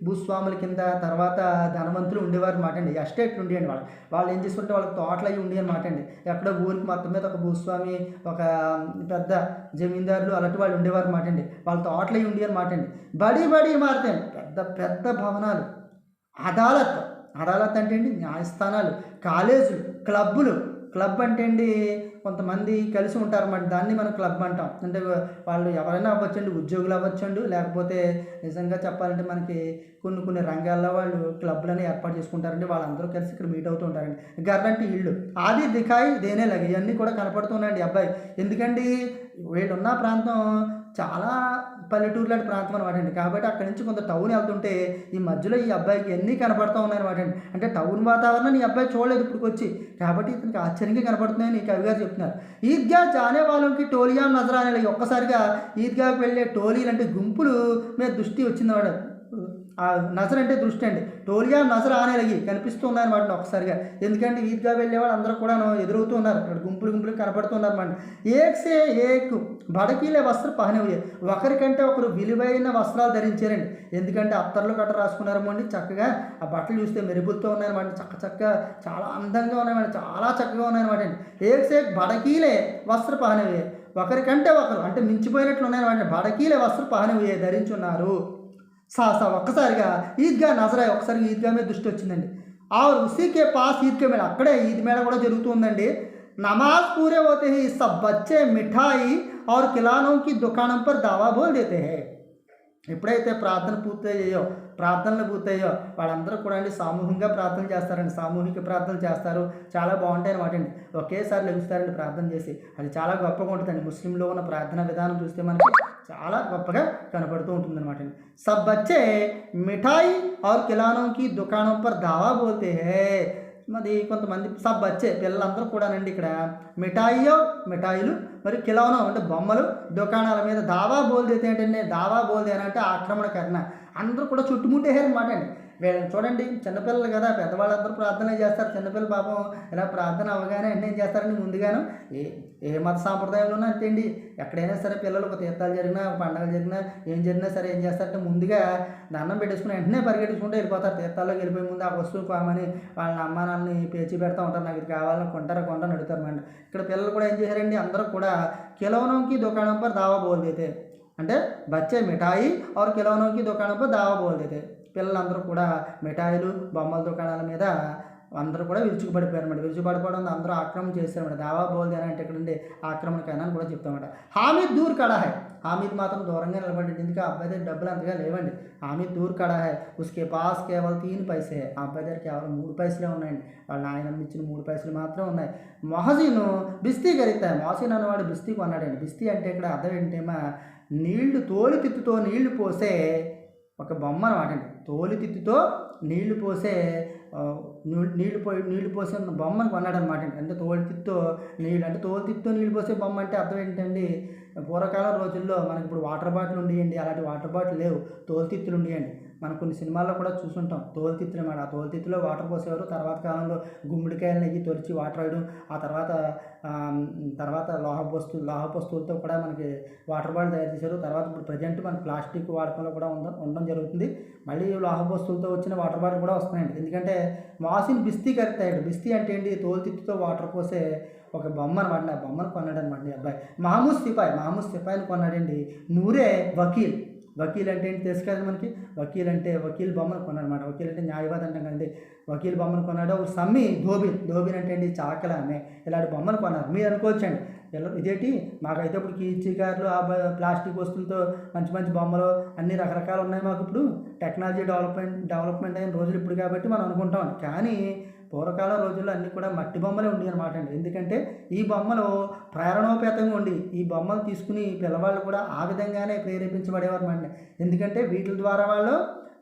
భూస్వాముల కింద తర్వాత ధనవంతులు ఉండేవారు అనమాట అండి. ఎస్టేట్లు ఉండేయండి. వాళ్ళు ఏం చేసుకుంటే వాళ్ళకి తోటలు అవి ఉండే అనమాట అండి. ఎక్కడో ఊరికి మొత్తం మీద ఒక భూస్వామి, ఒక పెద్ద జమీందారులు అలాంటి వాళ్ళు ఉండేవారు అనమాట అండి. వాళ్ళ తోటలు అవి ఉండే అనమాట అండి. బడి మారితే పెద్ద పెద్ద భవనాలు, అదాలత్ అంటే అండి న్యాయస్థానాలు, కాలేజీలు, క్లబ్ అంటే అండి కొంతమంది కలిసి ఉంటారన్నమాట, దాన్ని మనం క్లబ్ అంటాం. అంటే వాళ్ళు ఎవరైనా అవ్వచ్చండి, ఉద్యోగులు అవ్వచ్చండి, లేకపోతే నిజంగా చెప్పాలంటే మనకి కొన్ని రంగాల్లో వాళ్ళు క్లబ్లని ఏర్పాటు చేసుకుంటారండి. వాళ్ళందరూ కలిసి ఇక్కడ మీట్ అవుతూ ఉంటారండి. గర్రంటే ఇళ్ళు ఆది దిఖాయి దేనే లగే, ఇవన్నీ కూడా కనపడుతున్నాయండి అబ్బాయి. ఎందుకండి వీళ్ళున్న ప్రాంతం చాలా పల్లెటూరు లాంటి ప్రాంతం అనమాట అండి. కాబట్టి అక్కడి నుంచి కొంత టౌన్ వెళ్తుంటే ఈ మధ్యలో ఈ అబ్బాయికి ఎన్ని కనపడుతూ ఉన్నాయన్నమాట అండి. అంటే టౌన్ వాతావరణం ఈ అబ్బాయి చూడలేదు ఇప్పుడు వచ్చి, కాబట్టి ఇతనికి ఆశ్చర్యంగా కనపడుతున్నాయని ఈ కవి గారు చెప్తున్నారు. ఈద్గా జానే వాళ్ళకి టోలియా నజరా అనే ఒక్కసారిగా ఈద్గాకి వెళ్ళే టోలీలు అంటే గుంపులు మీద దృష్టి వచ్చిందన్నమాట. ఆ నజర్ అంటే దృష్టి అండి. టోలియా నజర్ ఆనేలగి కనిపిస్తూ ఉన్నారన్నమాట ఒక్కసారిగా. ఎందుకంటే ఈద్గా వెళ్ళేవాళ్ళు అందరూ కూడా ఎదురవుతూ ఉన్నారు, అక్కడ గుంపులు కనపడుతున్నారు అన్నమాట. ఏక్ సే ఏక్ బడకీలే వస్త్ర పహనవి, ఒకరికంటే ఒకరు విలువైన వస్త్రాలు ధరించారండి. ఎందుకంటే అత్తర్లు గట్ట రాసుకున్నారన్నమాట. చక్కగా ఆ బట్టలు చూస్తే మెరుపులతో ఉన్నాయన్నమాట, చక్కగా చాలా అందంగా ఉన్నాయన్నమాట, చాలా చక్కగా ఉన్నాయన్నమాట అండి. ఏక్ సే ఏక్ బడకీలే వస్త్ర పహనవి, ఒకరికంటే ఒకరు అంటే మించిపోయినట్లు ఉన్నాయన్నమాట. బడకీలే వస్త్ర పహనవి ధరించున్నారు. ఒక్కసారిగా ఈద్గా నజరాయ్, ఒకసారిగా ఈద్గా మీద దృష్టి వచ్చిందండి. ఆరు ఉసీకే పాస్ ఈద్గా మేళ, అక్కడే ఈద్ మేళ కూడా జరుగుతుందండి. నమాజ్ పూరే होते ही सब बच्चे मिठाई और खिलौनों की दुकानों पर दावा बोल देते हैं. ఎప్పుడైతే ప్రార్థనలు పూర్తయ్యో వాళ్ళందరూ కూడా అండి సామూహికంగా ప్రార్థన చేస్తారండి, సామూహిక ప్రార్థన చేస్తారు. చాలా బాగుంటాయి అనమాట అండి. ఒకేసారి లెగుస్తారండి ప్రార్థన చేసి, అది చాలా గొప్పగా ఉంటుందండి. ముస్లింలో ఉన్న ప్రార్థన విధానం చూస్తే మనకి చాలా గొప్పగా కనపడుతూ ఉంటుంది అనమాట అండి. సబ్ బచ్చే మిఠాయి ఆర్ కిలానో కి దుకాణం పర్ దావా బోల్తే హే, మరి కొంతమంది సబ్ బచ్చే పిల్లలందరూ కూడానండి ఇక్కడ మిఠాయిలు మరి కిలోనో అంటే బొమ్మలు దుకాణాల మీద దావా బోల్దేతే ఏంటంటే, దావా బోల్దే అని అంటే ఆక్రమణకరణ, అందరూ కూడా చుట్టుముట్టేసారు అనమాట అండి. వీళ్ళని చూడండి, చిన్నపిల్లలు కదా, పెద్దవాళ్ళందరూ ప్రార్థన చేస్తారు, చిన్నపిల్లలు పాపం ఇలా ప్రార్థన అవ్వగానే వెంటనే ఏం చేస్తారండి, ముందుగాను ఏ ఏ మత సాంప్రదాయంలోనూ అంతే అండి. ఎక్కడైనా సరే పిల్లలు ఒక తీర్థాలు జరిగినా, ఒక పండుగలు జరిగినా, ఏం జరిగినా సరే ఏం చేస్తారంటే ముందుగా దండం పెట్టేసుకుని వెంటనే పరిగెట్టుకుంటూ వెళ్ళిపోతారు. తీర్థాల్లోకి వెళ్ళిపోయే ముందు ఆ వస్తువు కామని వాళ్ళ అమ్మానాన్ని పేచి పెడతా ఉంటారు, నాకు ఇది కావాలని కొంటారని అడుగుతారు మాట. ఇక్కడ పిల్లలు కూడా ఏం చేశారండి, అందరూ కూడా కిలోనంకి దుకాణం పర్ దావా బోల్ దేతే, అంటే బచ్చే మిఠాయి ఆర్ కిలోనంకి దుకాణం పర్ దావా బోల్ దేతే. పిల్లలందరూ కూడా మిఠాయిలు బొమ్మల దుకాణాల మీద అందరూ కూడా విరుచుకుపడిపోయారు అన్నమాట. విరుచుకుపడిపోవడం అందరూ ఆక్రమణ చేశారన్నమాట. దావా బోల్ది అని అంటే ఇక్కడండి ఆక్రమణకైనా అని కూడా చెప్తామన్నమాట. హామీద్ దూర్ కడా హై, హామీద్ మాత్రం దూరంగా నిలబడి, ఎందుకు ఆ అబ్బాయి దగ్గర డబ్బులు అంతగా లేవండి. హామీద్ దూర్ కడా హై, ఉస్కే పాస్ కేవలం 3 పైసే, ఆ అబ్బాయి దగ్గర కేవలం 3 పైసలే ఉన్నాయండి. వాళ్ళ ఆయన ఇచ్చిన 3 పైసలు మాత్రం ఉన్నాయి. మొహసీను బిస్తీ ఖరీదాయి, మొహసీన్ అన్నవాడు బిస్తీ కొన్నాడండి. బిస్తీ అంటే ఇక్కడ అర్థం ఏంటేమో నీళ్లు తోలితిత్తుతో నీళ్లు పోసే ఒక బొమ్మ అనమాట అండి. తోలితిత్తుతో నీళ్లు పోసే నీళ్లు పోసే బొమ్మను కొన్నాడు అనమాట అండి. అంటే తోలితిత్తుతో నీళ్ళు, అంటే తోలితిత్తుతో నీళ్లు పోసే బొమ్మ అంటే అర్థం ఏంటండి, పూర్వకాలం రోజుల్లో మనకి ఇప్పుడు వాటర్ బాటిల్ ఉండేయండి, అలాంటి వాటర్ బాటిల్ లేవు, తోలితిత్తులు ఉండేయండి. మనం కొన్ని సినిమాల్లో కూడా చూసుంటాం తోలితిత్తులు అన్నమాట. ఆ తోలితిత్తులో వాటర్ పోసేవారు. తర్వాత కాలంలో గుమ్మడికాయలు నెయ్యి తొలిచి వాటర్ వేయడం, ఆ తర్వాత లోహపు వస్తువులతో కూడా మనకి వాటర్ బాటిల్ తయారు చేశారు. తర్వాత ఇప్పుడు ప్రజెంట్ మన ప్లాస్టిక్ వాడకంలో కూడా ఉండడం జరుగుతుంది. మళ్ళీ లోహపు వస్తువులతో వచ్చిన వాటర్ బాటిల్ కూడా వస్తున్నాయండి. ఎందుకంటే మాసిన్ బిస్తీ కరెక్తాడు. బిస్తీ అంటే ఏంటి, తోలితిత్తుతో వాటర్ పోసే ఒక బొమ్మ అనమాట. ఆ బొమ్మను కొన్నాడు అనమాట ఈ అబ్బాయి. మహమూద్ సిపాయిని కొన్నాడండి. నూరే వకీల్ అంటే ఏంటి తెలుసు కదా మనకి. వకీల్ అంటే వకీల్ బొమ్మను కొన్నాడు అనమాట. వకీల్ అంటే న్యాయవాది అంటాం కదండి. వకీల్ బొమ్మను కొన్నాడు. సమ్మి ధోబిన్ అంటే ఏంటి, చాకల ఆమె. ఇలాంటి బొమ్మను కొన్నారు. మీరు అనుకోవచ్చండి ఇదేంటి మాకైతే ఇప్పుడు కీచికారులు ఆ ప్లాస్టిక్ వస్తువులతో మంచి మంచి బొమ్మలు అన్ని రకరకాలు ఉన్నాయి, మాకు ఇప్పుడు టెక్నాలజీ డెవలప్మెంట్ అయిన రోజులు ఇప్పుడు కాబట్టి మనం అనుకుంటాం. కానీ పూర్వకాలం రోజుల్లో అన్నీ కూడా మట్టి బొమ్మలే ఉండి అనమాట అండి. ఎందుకంటే ఈ బొమ్మలు ప్రేరణోపేతంగా ఉండి, ఈ బొమ్మలు తీసుకుని పిల్లవాళ్ళు కూడా ఆ విధంగానే ప్రేరేపించబడేవారు అండి. ఎందుకంటే వీటి ద్వారా వాళ్ళు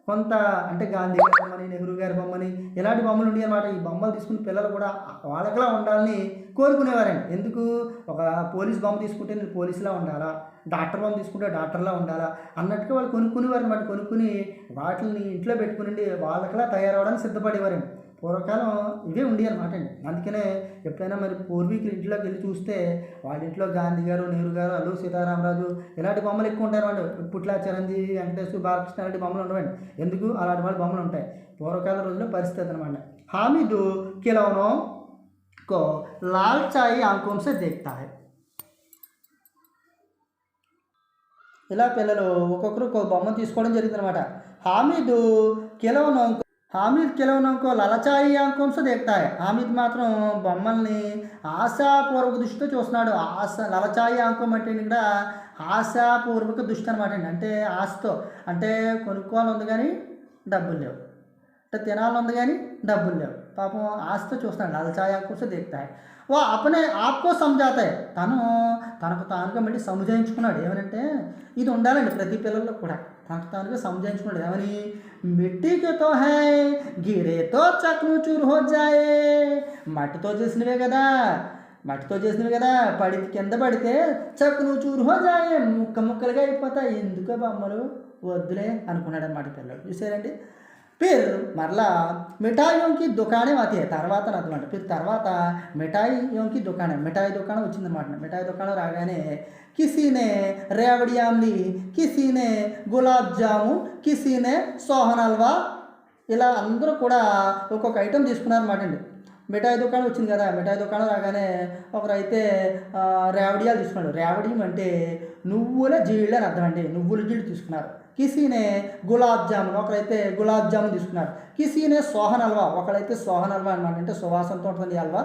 కొంత, అంటే గాంధీ గారి బొమ్మని, నెహ్రూ గారి బొమ్మని, ఇలాంటి బొమ్మలు ఉండి అనమాట. ఈ బొమ్మలు తీసుకుని పిల్లలు కూడా వాళ్ళకిలా ఉండాలని కోరుకునేవారండి. ఎందుకు, ఒక పోలీస్ బొమ్మ తీసుకుంటే నేను పోలీసులా ఉండాలా, డాక్టర్ బొమ్మ తీసుకుంటే డాక్టర్లా ఉండాలా అన్నట్టుగా వాళ్ళు కొనుక్కునేవారు అనమాట. కొనుక్కుని వాటిని ఇంట్లో పెట్టుకుని వాళ్ళకిలా తయారవడానికి సిద్ధపడేవారండి. పూర్వకాలం ఇవే ఉండి అనమాట అండి. అందుకనే ఎప్పుడైనా మరి పూర్వీకుల ఇంట్లోకి వెళ్ళి చూస్తే వాళ్ళ ఇంట్లో గాంధీ గారు, నెహ్రూ గారు, అల్లు సీతారామరాజు ఇలాంటి బొమ్మలు ఎక్కువ ఉంటాయి అనమాట. పుట్ల చిరంజీవి, వెంకటేశ్వర, బాలకృష్ణ అలాంటి బొమ్మలు ఉండవండి. ఎందుకు, అలాంటి వాళ్ళ బొమ్మలు ఉంటాయి. పూర్వకాలం రోజుల్లో పరిస్థితి అనమాట. హామీదు కిలోనో కో లాల్ చాయి ఆంకోం సే దేఖ్తా హై. ఇలా పిల్లలు ఒక్కొక్కరు ఒక బొమ్మ తీసుకోవడం జరిగింది అనమాట. హామీద్ కిలోనంకో లలచాయి ఆంకోంసో దేక్తాయి. హామీద్ మాత్రం బొమ్మల్ని ఆశాపూర్వక దృష్టితో చూస్తున్నాడు. లలచాయి ఆంకం అంటే ఇక్కడ ఆశాపూర్వక దృష్టి అనమాట అండి. అంటే ఆశతో, అంటే కొనుక్కోవాలని ఉంది కానీ డబ్బులు లేవు, అంటే తినాలని ఉంది కానీ డబ్బులు లేవు, పాపం ఆశతో చూస్తున్నాడు. లలచాయి ఆంకోంసో దేక్తాయి. ఓ అపనే ఆప్కో సమझाता తనకు తానుగా మళ్ళీ సముదాయించుకున్నాడు. ఏమనంటే ఇది ఉండాలండి ప్రతి పిల్లల్లో కూడా, తనకు తానుగా సముదాయించుకున్నాడు. ఏమని, మిట్టితో హై గిరేతో చక్ను చూరు హో జాయే, మట్టితో చేసినవే కదా, కింద పడితే చక్ను చూరు హో జాయే, ముక్కలుగా అయిపోతాయి, ఎందుకో బొమ్మలు వద్దులే అనుకున్నాడు అనమాట పిల్లలు. చూసారండి. फिर మరలా మిఠాయిयों की दुकानें आती है తర్వాత అనమాట. फिर తర్వాత మిఠాయిयों की दुकान, మిఠాయి దుకాణం వచ్చిందన్నమాట. మిఠాయి దుకాణం రాగానే కిసీనే రేవడి ఆమ్లి, కిసీనే గులాబ్ జామున్, కిసీనే సోహన్ హల్వా, ఇలా అందరూ కూడా ఒక్కొక్క ఐటెం తీసుకున్నారన్నమాట అండి. మిఠాయి దుకాణం వచ్చింది కదా, మిఠాయి దుకాణం రాగానే ఒకరైతే రేవడియాలు తీసుకున్నాడు. రేవడియం అంటే నువ్వుల జీళ్ళు అని అర్థం అండి. నువ్వుల జీళ్ళు తీసుకున్నారు. కిసీనే గులాబ్ జామున్, ఒకరైతే గులాబ్ జామున్ తీసుకున్నారు. కిసీనే సోహన్ హల్వా, ఒకరైతే సోహన్ హల్వా అనమాట. అంటే సువాసనతో ఉంటుంది ఈ హల్వా.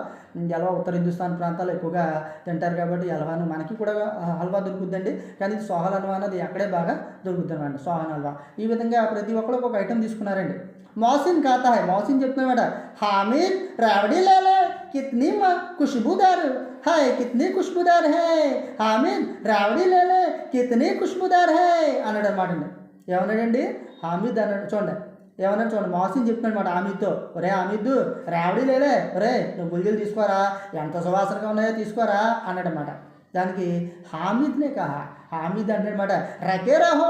ఉత్తర హిందుస్థాన్ ప్రాంతాల్లో ఎక్కువగా తింటారు కాబట్టి హల్వాను, మనకి కూడా హల్వా దొరుకుతుందండి, కానీ సోహన్ హల్వా అనేది అక్కడే బాగా దొరుకుతుంది అనమాట, సోహన్ హల్వా. ఈ విధంగా ప్రతి ఒక్కరు ఒక ఐటెం తీసుకున్నారండి. మౌసిన్ कहता है, మౌసిన్ చెప్తున్నాడ, हामिद रावड़ी ले ले, कितनी खुशबूदार है, कितनी खुशबूदार है, हामिद రావడి ले ले, कितनी खुशबूदार है అన్నాడు అనమాట అండి. ఏమన్నాడండి, హామీద్ అన్నాడు. చూడండి మౌసిన్ చెప్తున్నాడు అనమాట హామీద్తో, ఒరే హామీద్ రావడి లేలే, ఒరే నువ్వు గుల్జీలు తీసుకోరా, ఎంత సువాసనగా ఉన్నాయో తీసుకోరా అన్నాడు అనమాట. దానికి హామీద్నే కహా. హామీద్ అంటాడనమాట, రకే రహో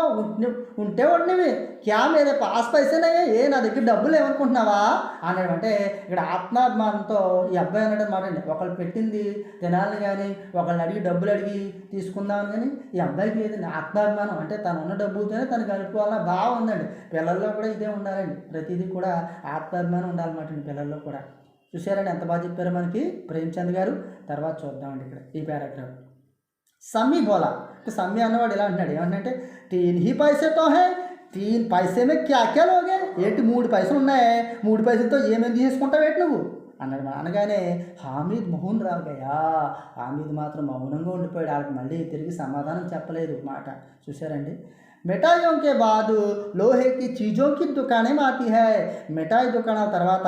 ఉంటే ఉండనివి, క్యా మేరే పాస్ పైసేనే, నా దగ్గర డబ్బులు ఏమనుకుంటున్నావా అన్నాడు. అంటే ఇక్కడ ఆత్మాభిమానంతో ఈ అబ్బాయి అన్నాడు అనమాట అండి. ఒకళ్ళు పెట్టింది తినాలని కానీ ఒకళ్ళని అడిగి డబ్బులు అడిగి తీసుకుందామని కానీ ఈ అబ్బాయికి లేదండి. ఆత్మాభిమానం అంటే తను ఉన్న డబ్బులతోనే తను గడుపుకోవాలన్న భావం ఉందండి. పిల్లల్లో కూడా ఇదే ఉండాలండి. ప్రతిదీ కూడా ఆత్మాభిమానం ఉండాలన్నమాట అండి పిల్లల్లో కూడా. చూసారండి ఎంత బాగా చెప్పారో మనకి ప్రేమ్చంద్ గారు. తర్వాత చూద్దామండి ఇక్కడ ఈ పారాగ్రాఫ్. సమ్మి బోలా, సమ్మి అన్నవాడు ఇలా అంటున్నాడు, ఏమంటే తీన్ హీ పైసేతో హే, తీన్ పైసే మే క్యా క్యా లోగే, ఏంటి 3 పైసలు ఉన్నాయి, 3 పైసలతో ఏమేమి తీసుకుంటావు ఏంటి నువ్వు అన్నాడు. అనగానే హామీద్ మౌన్ రాగయా, హామీద్ మాత్రం మౌనంగా ఉండిపోయాడు. వాళ్ళకి మళ్ళీ తిరిగి సమాధానం చెప్పలేదు మాట. చూసారండి. మిఠాయిयों के बाद లోహే కి చీజోं की दुकानें आती है. మిఠాయి దుకాణాల తర్వాత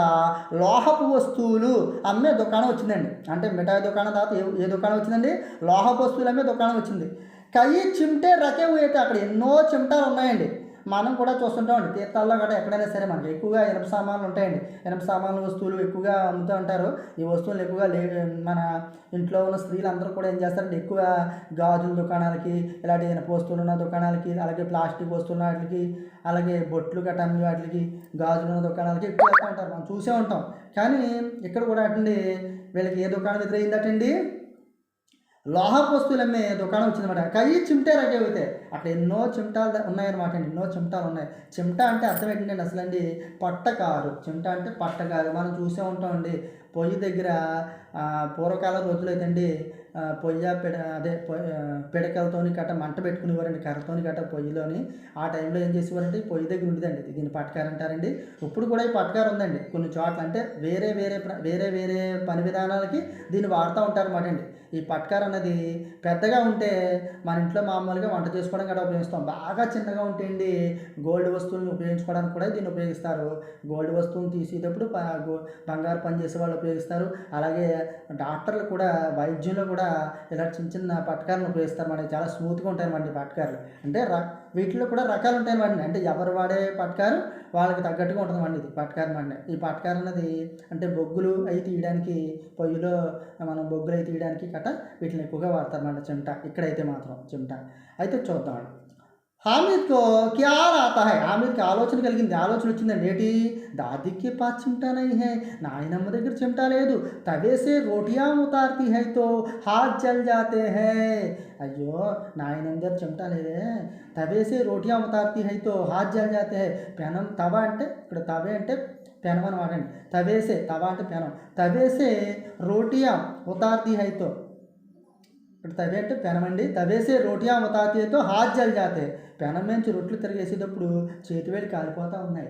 లోహపు వస్తువులు అమ్మే దుకాణం వచ్చిందండి. అంటే మిఠాయి దుకాణం తర్వాత ఏ దుకాణం వచ్చిందండి? లోహపు వస్తువులు అమ్మే దుకాణం వచ్చింది. కయి చిమ్టే రకే హుయే थे, అక్కడ ఎన్నో చిమ్టాలు ఉన్నాయండి. మనం కూడా చూస్తుంటామండి తీర్థాల్లో కూడా ఎక్కడైనా సరే మనకి ఎక్కువగా ఇనప సామాన్లు ఉంటాయండి. ఇనప సామాన్లు వస్తువులు ఎక్కువగా అమ్ముతూ ఉంటారు. ఈ వస్తువులు ఎక్కువగా మన ఇంట్లో ఉన్న స్త్రీలు అందరూ కూడా ఏం చేస్తారంటే ఎక్కువ గాజుల దుకాణాలకి, ఇలాంటి ఇనప వస్తువులు ఉన్న దుకాణాలకి, అలాగే ప్లాస్టిక్ వస్తువుల వాటికి, అలాగే బొట్లు కట్టని వాటికి, గాజులు ఉన్న దుకాణాలకి ఎక్కువ వెళ్తూ ఉంటారు. మనం చూసే ఉంటాం. కానీ ఇక్కడ కూడా అటండి వీళ్ళకి ఏ దుకాణం ఎదురైందటండి? లోహపు వస్తువులు అమ్మే దుకాణం వచ్చిందన్నమాట. కయ్యి చిమ్టే రకే అవుతాయి, అక్కడ ఎన్నో చిమ్టాలు ఉన్నాయన్నమాట అండి. ఎన్నో చిమ్టాలు ఉన్నాయి. చిమ్టా అంటే అర్థం ఏంటంటే అసలు అండి పట్టకారు. చిమ్టా అంటే పట్టకారు. మనం చూసే ఉంటామండి పొయ్యి దగ్గర పూర్వకాలం రోజులు అయితే అండి పిడకలతోని గట్ట మంట పెట్టుకునేవారండి, కర్రతోని గట్ట పొయ్యిలోని. ఆ టైంలో ఏం చేసేవారంటే పొయ్యి దగ్గర ఉండేదండి. దీన్ని పట్టకారు అంటారండి. ఇప్పుడు కూడా ఈ పట్టకారు ఉందండి కొన్ని చోట్ల. అంటే వేరే వేరే పని విధానాలకి దీన్ని వాడుతూ ఉంటారన్నమాట అండి. ఈ పట్కార్ అన్నది పెద్దగా ఉంటే మన ఇంట్లో మామూలుగా వంట చేసుకోవడం కూడా ఉపయోగిస్తాం. బాగా చిన్నగా ఉంటే అండి గోల్డ్ వస్తువులను ఉపయోగించుకోవడానికి కూడా దీన్ని ఉపయోగిస్తారు. గోల్డ్ వస్తువులను తీసేటప్పుడు బంగారు పని చేసే వాళ్ళు ఉపయోగిస్తారు. అలాగే డాక్టర్లు కూడా వైద్యంలో కూడా ఇలా చిన్న చిన్న పట్కాలను ఉపయోగిస్తారు. మనకి చాలా స్మూత్గా ఉంటాయి అన్నమాట ఈ పట్కార్లు. అంటే వీటిలో కూడా రకాలు ఉంటాయి అన్నమాట. అంటే ఎవరు వాడే పట్కారు వాళ్ళకి తగ్గట్టుగా ఉంటుంది అండి ఇది పట్కారం అంటే. ఈ పట్కారం అన్నది అంటే బొగ్గులు అవి తీయడానికి, పొయ్యిలో మనం బొగ్గులు అవి తీయడానికి గట్ట వీటిని ఎక్కువగా వాడతారన్నమాట చిమ్టా. ఇక్కడైతే మాత్రం చిమ్టా. అయితే చూద్దాం. హామీద్కో క్యా రాతా హై, హామీద్కి ఆలోచన కలిగింది. ఆలోచన వచ్చిందండి. ఏంటి? దాదీకి పాస్ చిమ్టా నహీ హై, నాయనమ్మ దగ్గర చిమ్టా లేదు. తవేసే రోటియా ఉతార్తీ హై తో హాత్ జల్ జాతే హై. అయ్యో నాయనమ్మ దగ్గర చిమ్టా లేదే, తవేసే రోటియా ఉతార్తీ హై తో హాత్ జల్ జాతే హై. పెనం తవ అంటే ఇక్కడ తవే అంటే పెనం అనమాట అండి. తవేసే తవ అంటే పెనం. తవేసే రోటియా ఉతార్తీ హై తో, ఇక్కడ తవే అంటే పెనమండి. తవేసే రోటియా ఉతార్తీ హై తో హాత్ జల్ జాతే. పెనం నుంచి రొట్లు తిరిగేసేటప్పుడు చేతివేలు కాలిపోతూ ఉన్నాయి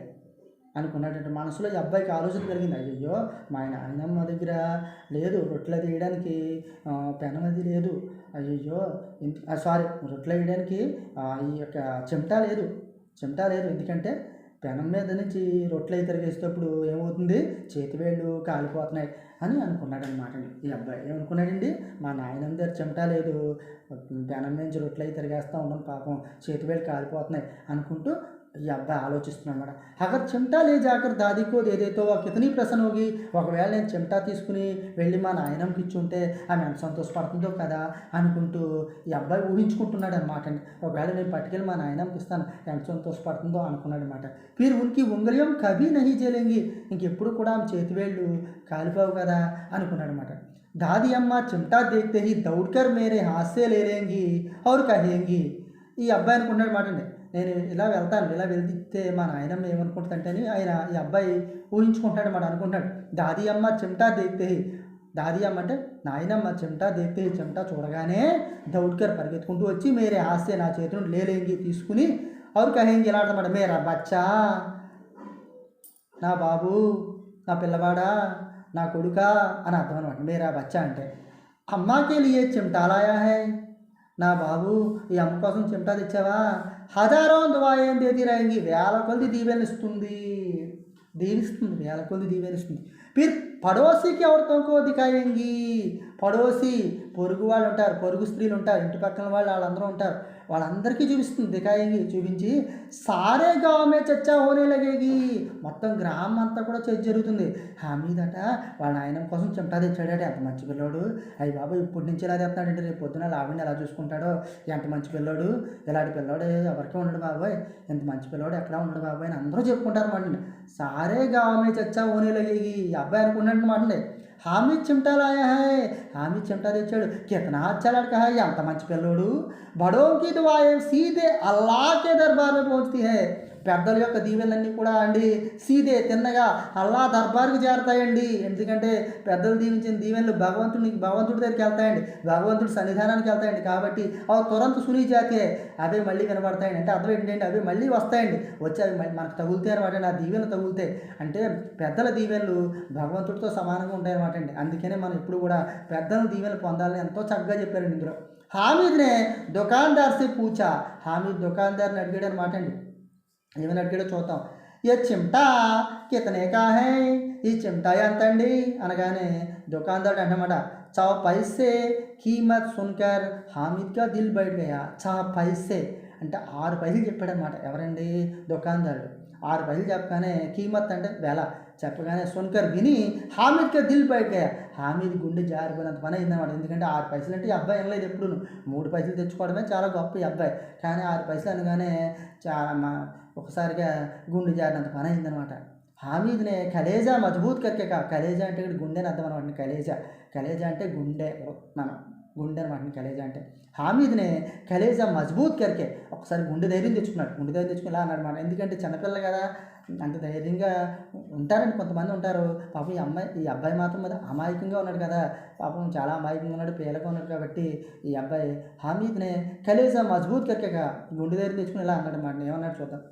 అనుకున్నాడంటే మనసులో ఈ అబ్బాయికి ఆలోచన కలిగింది. అయ్యయ్యో మా నాయనమ్మ దగ్గర లేదు రొట్టెలు అది వేయడానికి, పెనం అది లేదు. అయ్యయ్యో సారీ రొట్టెలు వేయడానికి ఈ యొక్క చెమటా లేదు. ఎందుకంటే పెనం మీద నుంచి రొట్టెలు అయితే తిరిగేసేటప్పుడు ఏమవుతుంది, చేతివేళ్ళు కాలిపోతున్నాయి అని అనుకున్నాడు అనమాట. ఈ అబ్బాయి ఏమనుకున్నాడండి, మా నాయనమ్మ దగ్గర చెమటా లేదు, పెనం నుంచి రొట్టెలు అయితే తిరిగేస్తూ ఉన్నాం, పాపం చేతివేళ్ళు కాలిపోతున్నాయి అనుకుంటూ ఈ అబ్బాయి ఆలోచిస్తున్నాడు అనమాట. అగర్ చిమ్టా లే జాకర్ దాదీకో దేదేతో కితనీ ప్రసన్న హోగి, ఒకవేళ నేను చిమ్టా తీసుకుని వెళ్ళి మా నాయనమ్మకి ఇచ్చుంటే ఆమె ఎంత సంతోషపడుతుందో కదా అనుకుంటూ ఈ అబ్బాయి ఊహించుకుంటున్నాడు అనమాట అండి. ఒకవేళ నేను పట్టుకెళ్ళి మా నాయనమ్మకి ఇస్తాను ఎంత సంతోషపడుతుందో అనుకున్నాడు అనమాట. ఫిర్ ఉనికి ఉంగలియం కభీ నహీ జలేంగి, ఇంకెప్పుడు కూడా ఆమె చేతివేళ్ళు కాలిపోవు కదా అనుకున్నాడు అనమాట. దాది అమ్మ చిమ్టా దేఖతే హీ దౌడ్కర్ మేరే హాత్ సే లే లేంగి ఔర్ కహేంగి. ఈ అబ్బాయి అనుకున్నాడు అనమాట అండి, నేను ఇలా వెళ్తే మా నాయనమ్మ ఏమనుకుంటుందంటే అని ఈ అబ్బాయి ఊహించుకుంటాడు అన్నమాట, అనుకుంటాడు. దాది అమ్మ చిమ్టా దేఖతే, దాది అమ్మ అంటే నాయనమ్మ చిమ్టా దేఖతే, చిమ్టా చూడగానే దౌడ్కర్ పరిగెత్తుకుంటూ వచ్చి మేరే హాస్య నా చేతి నుండి లేలేంగి తీసుకుని ఔర్ కహేంగి ఇలా ఆడతామాట, మేరా బచ్చా, నా బాబు, నా పిల్లవాడా, నా కొడుకా అని అర్థం అనమాట. మేరా బచ్చా అంటే అమ్మాకే లియే చిమ్టా లాయా హై, నా బాబు ఈ అమ్మ కోసం చిమ్టా తెచ్చావా, హజారో దువాయేం దేతీ రాయింగి, వేల కొద్ది దీవెనిస్తుంది, వేల కొద్ది దీవెనిస్తుంది. ఫిర్ పడోసీకి ఔరతోంకో దిఖాయేంగి, పడోసి పొరుగు వాళ్ళు ఉంటారు, పొరుగు స్త్రీలు ఉంటారు, ఇంటి పక్కన వాళ్ళు వాళ్ళందరూ ఉంటారు, వాళ్ళందరికీ చూపిస్తుంది దికాయింగి చూపించి సారే గామే చర్చా హోనే లగేగి, మొత్తం గ్రామం అంతా కూడా చర్చ జరుగుతుంది. హామీద్ అట వాళ్ళ ఆయన కోసం చెమటా తెచ్చాడట, ఎంత మంచి పిల్లోడు, అయ్యి బాబు ఇప్పటి నుంచి ఇలా తెస్తున్నాడంటే రేపు పొద్దున లావిని ఎలా చూసుకుంటాడో, ఎంత మంచి పిల్లోడు, ఇలాంటి పిల్లోడు ఎవరికే ఉండడు బాబాయ్, ఎంత మంచి పిల్లోడు ఎక్కడా ఉండడు బాబాయ్ అని అందరూ చెప్పుకుంటారు అన్నమాట. సారే గామే చర్చా హోనే లగేగి, ఈ అబ్బాయి అనుకున్నాడు అన్నమాట. హామీద్ చిమటా లాయా హై, హామీద్ చిమటా తెచ్చాడు, కితనా అచ్చా లడ్కా హై, అంత మంచి పిల్లోడు, బడోं की दुआएं सीधे अल्लाह के दरबार में पहुंचती है, పెద్దల యొక్క దీవెనలన్నీ కూడా అండి సీదే తిన్నగా అల్లా దర్బార్కి చేరతాయండి. ఎందుకంటే పెద్దలు దీవించిన దీవెనలు భగవంతుడి దగ్గరికి వెళ్తాయండి, భగవంతుడి సన్నిధానానికి వెళ్తాయండి. కాబట్టి అవి తురంత సునీ జాతే అవే మళ్ళీ వినబడతాయండి. అంటే అర్థం ఏంటంటే అవి మళ్ళీ వస్తాయండి, వచ్చి అవి మనకు తగులుతాయి అనమాట. ఆ దీవెనలు తగులుతాయి అంటే పెద్దల దీవెనలు భగవంతుడితో సమానంగా ఉంటాయి అనమాట అండి. అందుకనే మనం ఎప్పుడు కూడా పెద్దల దీవెనలు పొందాలని ఎంతో చక్కగా చెప్పారండి ఇందులో. హామీద్నే దుకాందార్ సే పూచా, హామీద్ దుకాందార్ని అడిగాడు అనమాట అండి. ఏమని అడిగాడో చూద్దాం. ఏ చిమటా కితనే కా హై, ఈ చిమటా ఎంత అండి అనగానే దుకాందారుడు అన్నమాట 4 पैसे కీమత్ సున్కర్ హామీద్ కా దిల్ బైఠ్ గయా. 4 पैसे అంటే 6 పైసలు చెప్పాడనమాట. ఎవరండి? దుకాందారుడు. 6 పైసలు చెప్పగానే కీమత్ అంటే వెల చెప్పగానే సున్కర్ విని హామీద్ కా దిల్ బైఠ్ గయా, హామీద్ గుండె జారిపోయినంత పని అయిందన్నమాట. ఎందుకంటే 6 పైసలు అంటే ఈ అబ్బాయి అనలేదు ఎప్పుడు, 3 పైసలు తెచ్చుకోవడమే చాలా గొప్ప ఈ అబ్బాయి, కానీ 6 పైసలు అనగానే చాలా ఒకసారిగా గుండె జారినంత పని అయిందనమాట. హామీద్నే కలేజా మజబూత్ కర్కే కా, కలేజా అంటే ఇక్కడ గుండె అని అర్థం అనమాట. కలేజా అంటే గుండె, మనం గుండె అనమాట కలేజా అంటే. హామీద్నే కలేజా మజబూత్ కర్కే, ఒకసారి గుండె ధైర్యం తెచ్చుకున్నాడు. గుండె ధైర్యం తెచ్చుకుని ఇలా అన్నాడు అనమాట. ఎందుకంటే చిన్నపిల్ల కదా, అంత ధైర్యంగా ఉంటారండి కొంతమంది ఉంటారు. పాపం ఈ అబ్బాయి మాత్రం మరి అమాయకంగా ఉన్నాడు కదా, పాపం చాలా అమాయకంగా ఉన్నాడు, పేలగా ఉన్నాడు. కాబట్టి ఈ అబ్బాయి హామీద్నే కలేజా మజబూత్ కర్కేగా గుండె ధైర్యం తెచ్చుకుని ఇలా అన్నాడు అనమాట. ఏమన్నాడు చూద్దాం.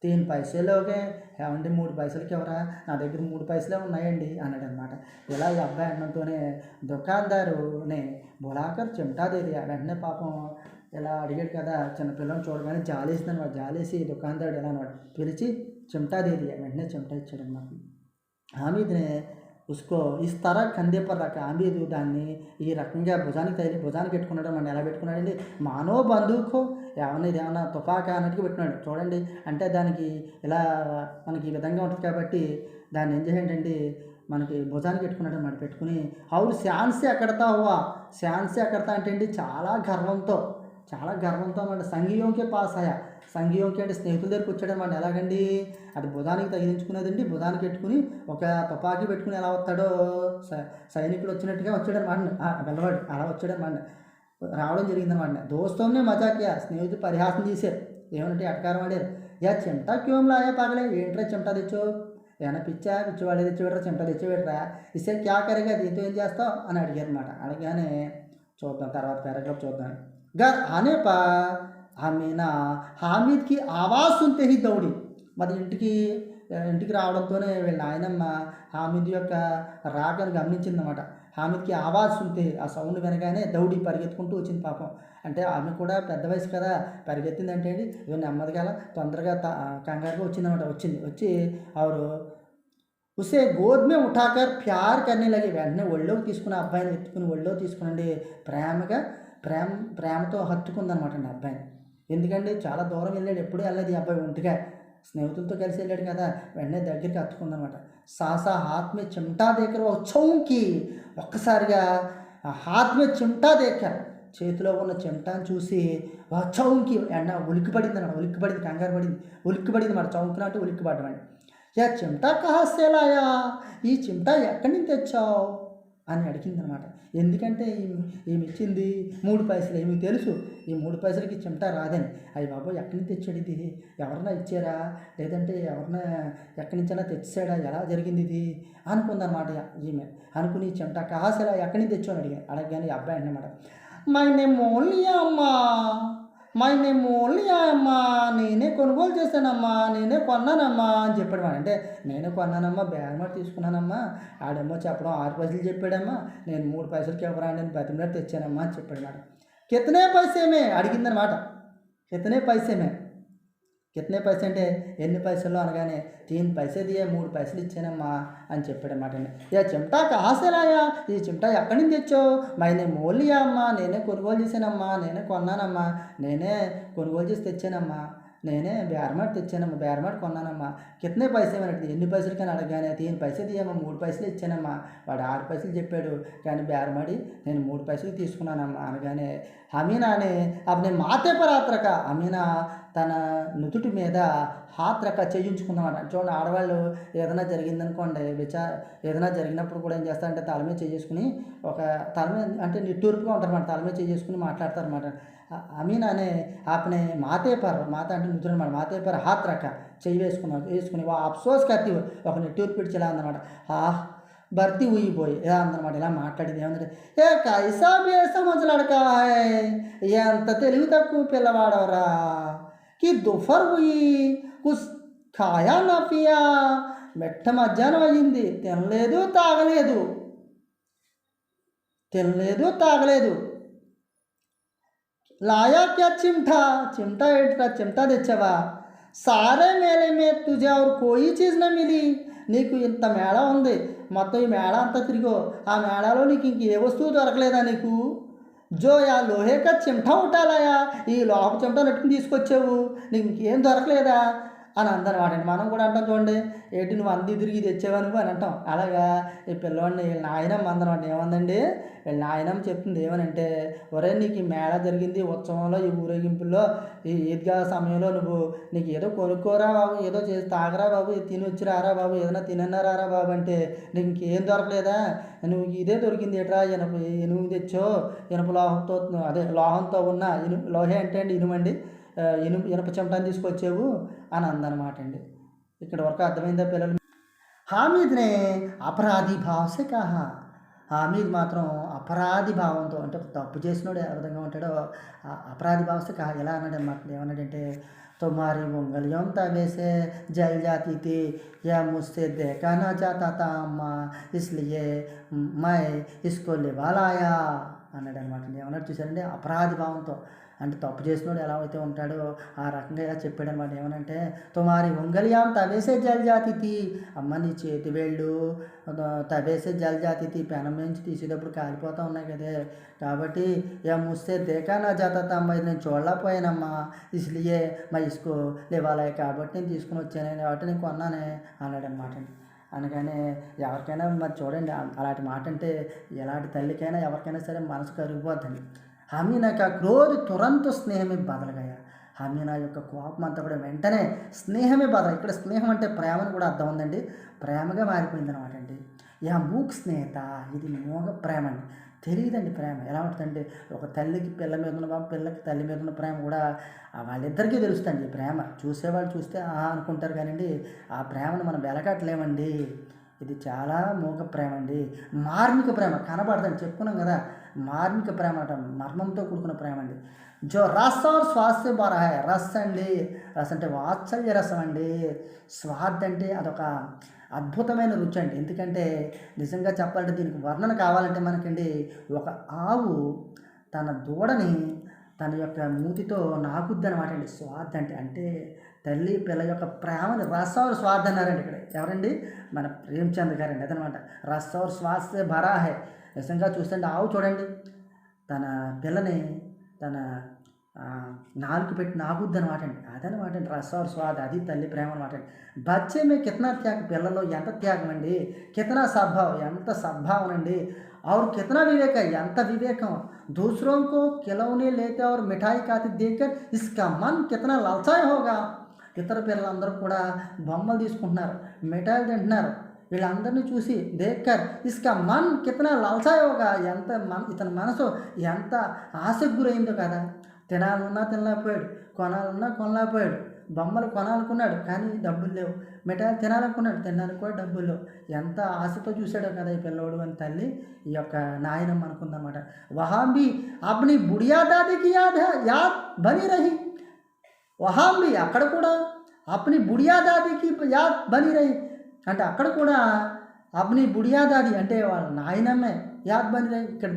3 పైసలోకే, ఏమంటే 3 పైసలకి ఎవరా, నా దగ్గర 3 పైసలే ఉన్నాయండి అన్నాడు అనమాట. ఇలా ఈ అబ్బాయి అనడంతోనే దుకాందారునే బులాకర్ చిమటా దే దియా. వెంటనే పాపం ఇలా అడిగాడు కదా, చిన్నపిల్లని చూడగానే జాలేసింది అనమాట. జాలేసి దుకాందారుడు ఎలా అనమాట పిలిచి చిమటా దే దియా, వెంటనే చిమటా ఇచ్చాడు అనమాట. హామీద్నే ఉస్కో ఇస్ తరా కంధే పర్ రఖా, హామీద్ దాన్ని ఈ రకంగా భుజానికి పెట్టుకున్నాడు. మనం ఎలా పెట్టుకున్నాడండి, మానో బందూకో, ఇదేమన్నా తుపాకా అన్నట్టుగా పెట్టుకున్నాడు చూడండి. అంటే దానికి ఇలా మనకి ఈ విధంగా ఉంటుంది కాబట్టి దాన్ని ఏం చేసేటండి మనకి భుజానికి పెట్టుకున్నాడు అన్నమాట. పెట్టుకుని ఆవిడ శాన్సే అక్కడతా హువా, శాన్సే అక్కడతా అంటే అండి చాలా గర్వంతో అన్నమాట. సంఘీయోకే పాస్ అయ్యా, సంఘీయోకి అంటే స్నేహితుల దగ్గరికి వచ్చాడనమాట. ఎలాగండి, అది భుజానికి తగిలించుకునేదండి, భుజానికి పెట్టుకుని ఒక తుపాకీ పెట్టుకుని ఎలా వస్తాడో సైనికుడు వచ్చినట్టుగా వచ్చాడనమాట. పిల్లవాడు అలా వచ్చాడనమాట, రావడం జరిగిందనమాట. దోస్తోనే మజాకియా, స్నేహితులు పరిహాసం చేశారు, ఏమంటే అటకారం ఆడారు. యా చెమటా క్యోం లాయా పగలే, ఏంట్రా చెమటా తెచ్చో, ఏమైనా పిచ్చివాడే తెచ్చిపెట్టరా, చెమటా తెచ్చిపెట్టరా, ఇసే క్యా కరేగా, దీంతో ఏం చేస్తావు అని అడిగారు అనమాట. అడగానే చూద్దాం తర్వాత పారాగ్రాఫ్ చూద్దాం. घर आने पर आमीना हामिद की आवाज़ सुनते ही दौड़ी, మరి ఇంటికి రావడంతోనే వీళ్ళ నాయనమ్మ హామిద్ యొక్క రాకను గమనించిందన్నమాట. హామిద్కి ఆవాజ్ సుంటే, ఆ సౌండ్ వినగానే దౌడి పరిగెత్తుకుంటూ వచ్చింది పాపం. అంటే ఆమె కూడా పెద్ద వయసు కదా, పరిగెత్తిందంటే అండి ఇవి నెమ్మదిగా తొందరగా కంగారుగా వచ్చిందన్నమాట. వచ్చి ఆవిడ ఉసే గోద్ మే ఉఠాకర్ ప్యార్ కర్నే లగే, వెంటనే ఒళ్ళోకి తీసుకుని అబ్బాయిని ఎత్తుకుని ఒళ్ళోకి తీసుకునండి ప్రేమతో హత్తుకుందనమాట అండి అబ్బాయిని. ఎందుకంటే చాలా దూరం వెళ్ళాడు, ఎప్పుడూ వెళ్ళలేదు ఈ అబ్బాయి, ఒంటిగా స్నేహితులతో కలిసి వెళ్ళాడు కదా, వెంటనే దగ్గరికి హత్తుకుందనమాట. సాసా హాత్ మే చిమటా దేకర్ ఓ చౌంకి, ఒక్కసారిగా హాత్ మే చిమటా దేకర్, చేతిలో ఉన్న చిమటాను చూసి చౌంకి ఉలిక్కిపడింది అన్నమాట. ఉలిక్కిపడింది, కంగారు పడింది, ఉలిక్కిపడింది అన్నమాట. చౌంకున అంటే ఉలిక్కిపడ్డం అండి. యా చిమటా కహాసేలాయా, ఈ చిమటా ఎక్కడి నుంచి తెచ్చావు అని అడిగిందనమాట. ఎందుకంటే ఈమె ఇచ్చింది 3 పైసలు, ఏమి తెలుసు ఈ 3 పైసలకి చిమటా రాదని. అయ్యి బాబు ఎక్కడి నుంచి తెచ్చాడు ఇది, ఎవరన్నా ఇచ్చారా లేదంటే ఎవరన్నా ఎక్కడి నుంచైనా తెచ్చాడా, ఎలా జరిగింది ఇది అనుకుందన్నమాట ఈమె. అనుకుని చిమటా కహాసేలా ఎక్కడి నుంచి తెచ్చావు అని అడగగానే ఈ అబ్బాయి అన్నమాట, మైనే మోలియా అమ్మా, నేనే కొనుగోలు చేశానమ్మా, నేనే కొన్నానమ్మా అని చెప్పాడు. అంటే నేనే కొన్నానమ్మా, బేరమాట తీసుకున్నానమ్మా, ఆడేమో చెప్పడం 6 పైసలు చెప్పాడమ్మా, నేను 3 పైసలకి ఎవరా నేను బతిమినట్టు తెచ్చానమ్మా అని చెప్పాడు మాట. కితనే పైసేమే అడిగిందనమాట. కితనే పైసేమే, కితనే పైసే అంటే ఎన్ని పైసలు అనగానే 3 పైసే దియే 3 పైసలు ఇచ్చానమ్మా అని చెప్పాడన్నమాట అండి. ఏ చిమటా కహాసే ఈ చిమటా ఎక్కడి నుంచి తెచ్చావు? మైనే మోల్ లియా అమ్మా, నేనే కొనుగోలు చేశానమ్మా, నేనే కొన్నానమ్మా, నేనే కొనుగోలు చేసి తెచ్చానమ్మా, నేనే బేరమాడి తెచ్చానమ్మా, బేరమాడి కొన్నానమ్మా. కితనే పైసే అన్నట్టు ఎన్ని పైసలు కానీ అడగగానే 3 పైసే దియమ్మా, 3 పైసలు ఇచ్చానమ్మా. వాడు 6 పైసలు చెప్పాడు కానీ బేరమాడి నేను 3 పైసలు తీసుకున్నానమ్మా అనగానే అమీనా ने अपने माथे पर हाथ रखा. అమీనా తన నుదుటి మీద హాత్ రక చేయించుకుందామట. చూడండి, ఆడవాళ్ళు ఏదైనా జరిగిందనుకోండి, ఏదైనా జరిగినప్పుడు కూడా ఏం చేస్తారంటే తల మీద చేసుకుని ఒక తల మీద అంటే నిట్టూర్పుగా ఉంటారన్నమాట, తల మీద చేసుకుని మాట్లాడతారన్నమాట. అమీనా ने अपने माथे पर, మాత అంటే నుదురు అనమాట, మాथे पर हाथ रखा చెయ్యి వేసుకుని వా అఫ్సోస్ కత్తి ఒక నిట్టూర్పు పిడిచేలా ఉందన్నమాట. భర్తీ ఊగిపోయి ఇలా అందనమాట. ఇలా మాట్లాడింది ఏమంటే ఏ కైసా బేసమజ్ లడకా హై, ఎంత తెలివి తక్కువ పిల్లవాడవరా, కి దుఫర్ హుయి కుస్ ఖాయా నా పియా. మెట్ట మధ్యాహ్నం అయ్యింది, తినలేదు తాగలేదు. లాయా క్యా చిమ్టా, చిమ్టా ఏంట్రా, చిమ్టా తెచ్చావా? సారే మేళే మే తుజే ఔర్ కోయి చీజ్ నా మిలి, నీకు ఇంత మేళ ఉంది, మొత్తం ఈ మేళ అంతా తిరిగో, ఆ మేళాలో నీకు ఇంక ఏ వస్తువు దొరకలేదా నీకు? జో యా లోహేక చిమటా ఉటాలయా, ఈ లోహపు చిమటా నెట్టుకుని తీసుకొచ్చావు, నీకు ఇంకేం దొరకలేదా అని అందనమాట అండి. మనం కూడా అంటాం చూడండి, ఏంటి నువ్వు అంది తిరిగి తెచ్చావా నువ్వు అని అంటాం. అలాగా ఈ పిల్లవాడిని వీళ్ళ నాయనమ్మ అందనమాట. ఏమందండి, వీళ్ళ నాయనమ్మ చెప్తుంది ఏమనంటే, ఒరే నీకు ఈ మేళ జరిగింది, ఉత్సవంలో, ఈ ఊరేగింపుల్లో, ఈ ఈద్గా సమయంలో నీకు ఏదో కొనుక్కోరా బాబు, ఏదో చేసి తాగరా బాబు, తిని వచ్చి రారా బాబు, ఏదైనా తినన్నారా బాబు అంటే నీకు ఇంకేం దొరకలేదా, నువ్వు ఇదే దొరికింది ఏట్రా, ఇనుము తెచ్చో, లోహంతో ఉన్న లోహే అంటే అండి ఇనుమండి, ఇనుప చెమటాన్ని తీసుకొచ్చావు అని అందనమాట అండి. ఇక్కడ వరకు అర్థమైందా పిల్లలు? హామీద్నే అపరాధి భావసే కహా. హామీద్ మాత్రం అపరాధి భావంతో, అంటే ఒక తప్పు చేసినోడు ఏ విధంగా ఉంటాడో అపరాధి భావసే కహా. ఎలా అన్నాడు అన్నమాట, ఏమన్నాడంటే तुम्हारी उंगलियों तवे से जल जाती थी, या मुझसे देखा ना जाता था अम्मा, इसलिए मैं इसको लिवा लाया అన్నాడు అనమాట. ఏమన్నాడు చూసారండి, అపరాధి భావంతో, అంటే తప్పు చేసినోడు ఎలా అయితే ఉంటాడో ఆ రకంగా ఇలా చెప్పాడు అనమాట. ఏమనంటే తుమారి ఉంగలియాం తవేసే జల్ జాతిథి, అమ్మ నీ చేతి వేళ్ళు తవేసే జల్ జాతిథి, పెనం నుంచి తీసేటప్పుడు కాలిపోతూ ఉన్నాయి కదే, కాబట్టి యా ముస్తే దేకా నా జాత అమ్మ, ఇది నేను చూడలేకపోయానమ్మా, ఇస్లియే మా ఇసుకో లేవాలే, కాబట్టి నేను తీసుకుని వచ్చాను, కాబట్టి నేను కొన్నానే అన్నాడు అనమాట. అనగానే ఎవరికైనా మరి చూడండి, అలాంటి మాట అంటే ఎలాంటి తల్లికైనా ఎవరికైనా సరే మనసు కరిగిపోద్దండి. హమీనా కా క్రోధ్ తురంత స్నేహమే బదలగాయ. హమీనా యొక్క కోపం అంతా కూడా వెంటనే స్నేహమే బదల. ఇక్కడ స్నేహం అంటే ప్రేమను కూడా అర్థం ఉందండి, ప్రేమగా మారిపోయింది అనమాట అండి. యా మూక్ స్నేహత, ఇది మోగ ప్రేమ అండి, తెలియదండి ప్రేమ ఎలా ఉంటుందంటే, ఒక తల్లికి పిల్ల మీద ఉన్న, పిల్లకి తల్లి మీద ఉన్న ప్రేమ కూడా వాళ్ళిద్దరికీ తెలుస్తుంది. ప్రేమ చూసేవాళ్ళు చూస్తే అనుకుంటారు కానివ్వండి, ఆ ప్రేమను మనం వెలకట్లేమండి. ఇది చాలా మూగ ప్రేమ అండి, మార్మిక ప్రేమ కనబడదండి, చెప్పుకున్నాం కదా, మార్మిక ప్రేమ అంట, మర్మంతో కూడుకున్న ప్రేమ అండి. జో రస్ और स्वाद से भरा है, రస్ అండి, రస్ అంటే వాత్సల్య రసం అండి, స్వాద్ అంటే అదొక అద్భుతమైన రుచి అండి. ఎందుకంటే నిజంగా చెప్పాలంటే దీనికి వర్ణన కావాలంటే మనకండి, ఒక ఆవు తన దూడని తన యొక్క మూతితో నాకుద్ది అనమాట అండి. స్వాద్ అంటే తల్లి పిల్ల యొక్క ప్రేమని రస్ और స్వాద్ అన్నారండి. ఇక్కడ ఎవరండి, మన ప్రేమ్చంద్ గారండి. అదనమాట రస్ और स्वाद से भरा है. నిజంగా చూస్తుంటే ఆవు చూడండి, తన పిల్లని తన నాలుగు పెట్టి నాకుద్ది అనమాట అండి. అదనమాట అండి రస్ और స్వాద్, అది తల్లి ప్రేమ అనమాట అండి. బచ్చే మే కితనా త్యాగ, పిల్లల్లో ఎంత త్యాగం అండి, కితనా సద్భావం, ఎంత సద్భావన అండి, और कितना विवेक है, ఎంత వివేకం, दूसरों को खिलौने लेते और मिठाई खाते देखकर इसका मन कितना लालसाय होगा. ఇతర పిల్లలందరూ కూడా బొమ్మలు తీసుకుంటున్నారు, మిఠాయిలు తింటున్నారు, వీళ్ళందరినీ చూసి దేక్కర్ ఇస్కా మన్ కితనా లాల్సాయ్ హోగా, ఇతని మనసు ఎంత ఆశకు గురైందో కదా. తినాలన్నా తినలేకపోయాడు, కొనాలన్నా కొనలేకపోయాడు, బొమ్మలు కొనాలనుకున్నాడు కానీ డబ్బులు లేవు, మిఠాయిలు తినాలనుకున్నాడు తినడానికి కూడా డబ్బులు లేవు, ఎంత ఆశతో చూశాడో కదా ఈ పిల్లోడు అని తల్లి ఈ యొక్క నాయనమ్మ అనుకుందన్నమాట. వహాంబి అప్ని బుడియా దాదికి యాద్ బని రహి, వహాంబి అక్కడ కూడా అప్ని బుడియా దాదికి యాద్ బని రహి, అంటే అక్కడ కూడా అప్ని బుడియా దాది అంటే వాళ్ళ నాయనమ్మే యాద్ బని రహి. ఇక్కడ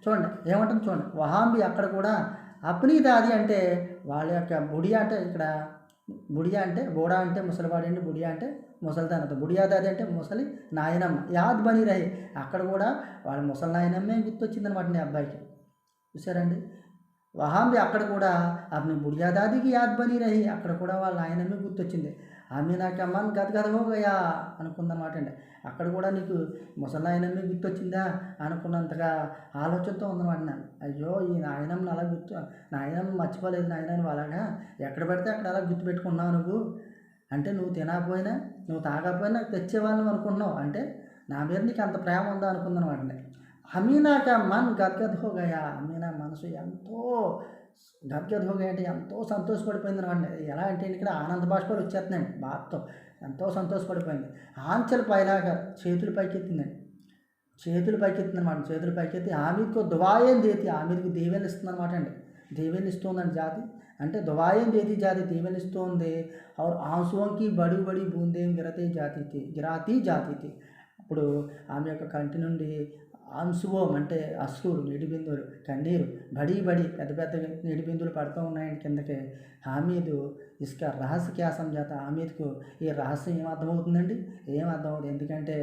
చూడండి ఏమంటుంది చూడండి, వహాంబి అక్కడ కూడా అప్ని దాది అంటే వాళ్ళ యొక్క బుడియా అంటే ఇక్కడ బుడియా అంటే బోడా అంటే ముసలివాడండి, బుడియా అంటే ముసలితనంతో, బుడియా దాది అంటే ముసలి నాయనమ్మ, యాద్ బని రహే. అక్కడ కూడా వాళ్ళ ముసలి నాయనమ్మే గుర్తొచ్చిందనమాట నీ అబ్బాయికి. చూసారండి, వహాం బి అక్కడ కూడా అప్ని బుడియా దాదికి యాద్ బని రహి, అక్కడ కూడా వాళ్ళ నాయనమ్మే గుర్తొచ్చింది. అమీనా కా మన్ గదగద హో గయా అనుకుందనమాట అండి. అక్కడ కూడా నీకు ముసలి నాయనమ్మే గుర్తొచ్చిందా అనుకున్నంతగా ఆలోచనతో ఉందన్నమాట నేను. అయ్యో ఈ నాయనమ్మని అలా నాయనమ్మ మర్చిపోలేదు నాయన నువ్వు అలాగా ఎక్కడ పడితే అక్కడ అలా గుర్తుపెట్టుకున్నావు నువ్వు. అంటే నువ్వు తినకపోయినా నువ్వు తాగకపోయినా నాకు తెచ్చేవాళ్ళం అనుకున్నావు, అంటే నా మీద నీకు అంత ప్రేమ ఉందా అనుకుందనమాట అండి. అమీనా కా మన్ గద్గద్ హో గయా, అమీనా మనసు ఎంతో గద్గద్ హో గయా అంటే ఎంతో సంతోషపడిపోయింది అనమాట. ఎలా అంటే ఇక్కడ ఆనంద బాష్పాలు వచ్చేస్తున్నాయండి బాధతో, ఎంతో సంతోషపడిపోయింది. ఆంచల్ పైలాగా చేతులు పైకెత్తిందండి, చేతులు పైకెత్తిందనమాట. చేతులు పైకెత్తి ఆమెకు దువాయేం దేతి, ఆమెకు దీవెనలు ఇస్తుందన్నమాట అండి. దీవెనలు ఇస్తుందండి జాతి, అంటే దువాయేం దేతి జాతి దీవెనలు ఇస్తుంది. और आंसुओं की बड़ी बड़ी बूंदें గిరాతీ జాతి థీ. అప్పుడు ఆమె యొక్క కంటి నుండి ఆంసువం అంటే అశ్రువులు, నీటి బిందువులు, కన్నీరు, బడి బడి పెద్ద పెద్ద నీటి బిందువులు పడుతూ ఉన్నాయండి కిందకి. హామీదు ఇసుక రహస్య క్యా సంజాత, హామీద్కు ఈ రహస్యం ఏం అర్థమవుతుందండి, ఏం అర్థమవుతుంది. ఎందుకంటే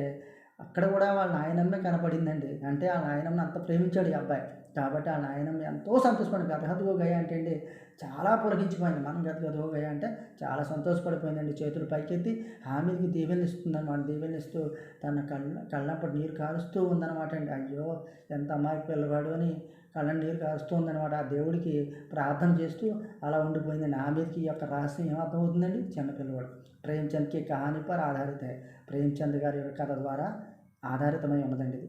అక్కడ కూడా వాళ్ళ నాయనమ్మే కనపడిందండి. అంటే ఆ నాయనమ్మని అంత ప్రేమించాడు ఈ అబ్బాయి, కాబట్టి ఆ నాయనమ్మ ఎంతో సంతోషపడింది. గదగదగో గయ అంటే అండి చాలా పులకించిపోయింది. మనం గదగదగో గయ అంటే చాలా సంతోషపడిపోయిందండి. చేతులు పైకెత్తి హామీకి దీవెనలు ఇస్తుందన్నమాట. దీవెనలు ఇస్తూ తన కళ్ళప్పటి నీరు కారుస్తూ ఉందన్నమాట అండి. అయ్యో ఎంత అమ్మాయి పిల్లవాడు అని కళ్ళ నీరు కారుస్తూ ఉందన్నమాట. ఆ దేవుడికి ప్రార్థన చేస్తూ అలా ఉండిపోయిందండి. హామీకి ఈ యొక్క రహస్యం ఏమర్థమవుతుందండి, చిన్నపిల్లవాడు. ప్రేమ్చంద్కి కహానీ పర్ ఆధారిత. ప్రేమ్చంద్ గారి యొక్క కథ ద్వారా ఆధారితమై ఉన్నదండి ఇది.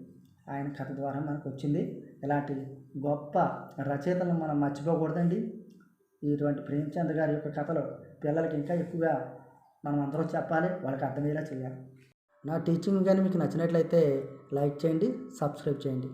ఆయన కథ ద్వారా మనకు వచ్చింది. ఇలాంటి గొప్ప రచయితలను మనం మర్చిపోకూడదండి. ఇటువంటి ప్రేమ్చంద్ గారి యొక్క కథలు పిల్లలకి ఇంకా ఎక్కువగా మనం అందరూ చెప్పాలి, వాళ్ళకి అర్థమయ్యేలా చేయాలి. నా టీచింగ్ కానీ మీకు నచ్చినట్లయితే లైక్ చేయండి, సబ్స్క్రైబ్ చేయండి.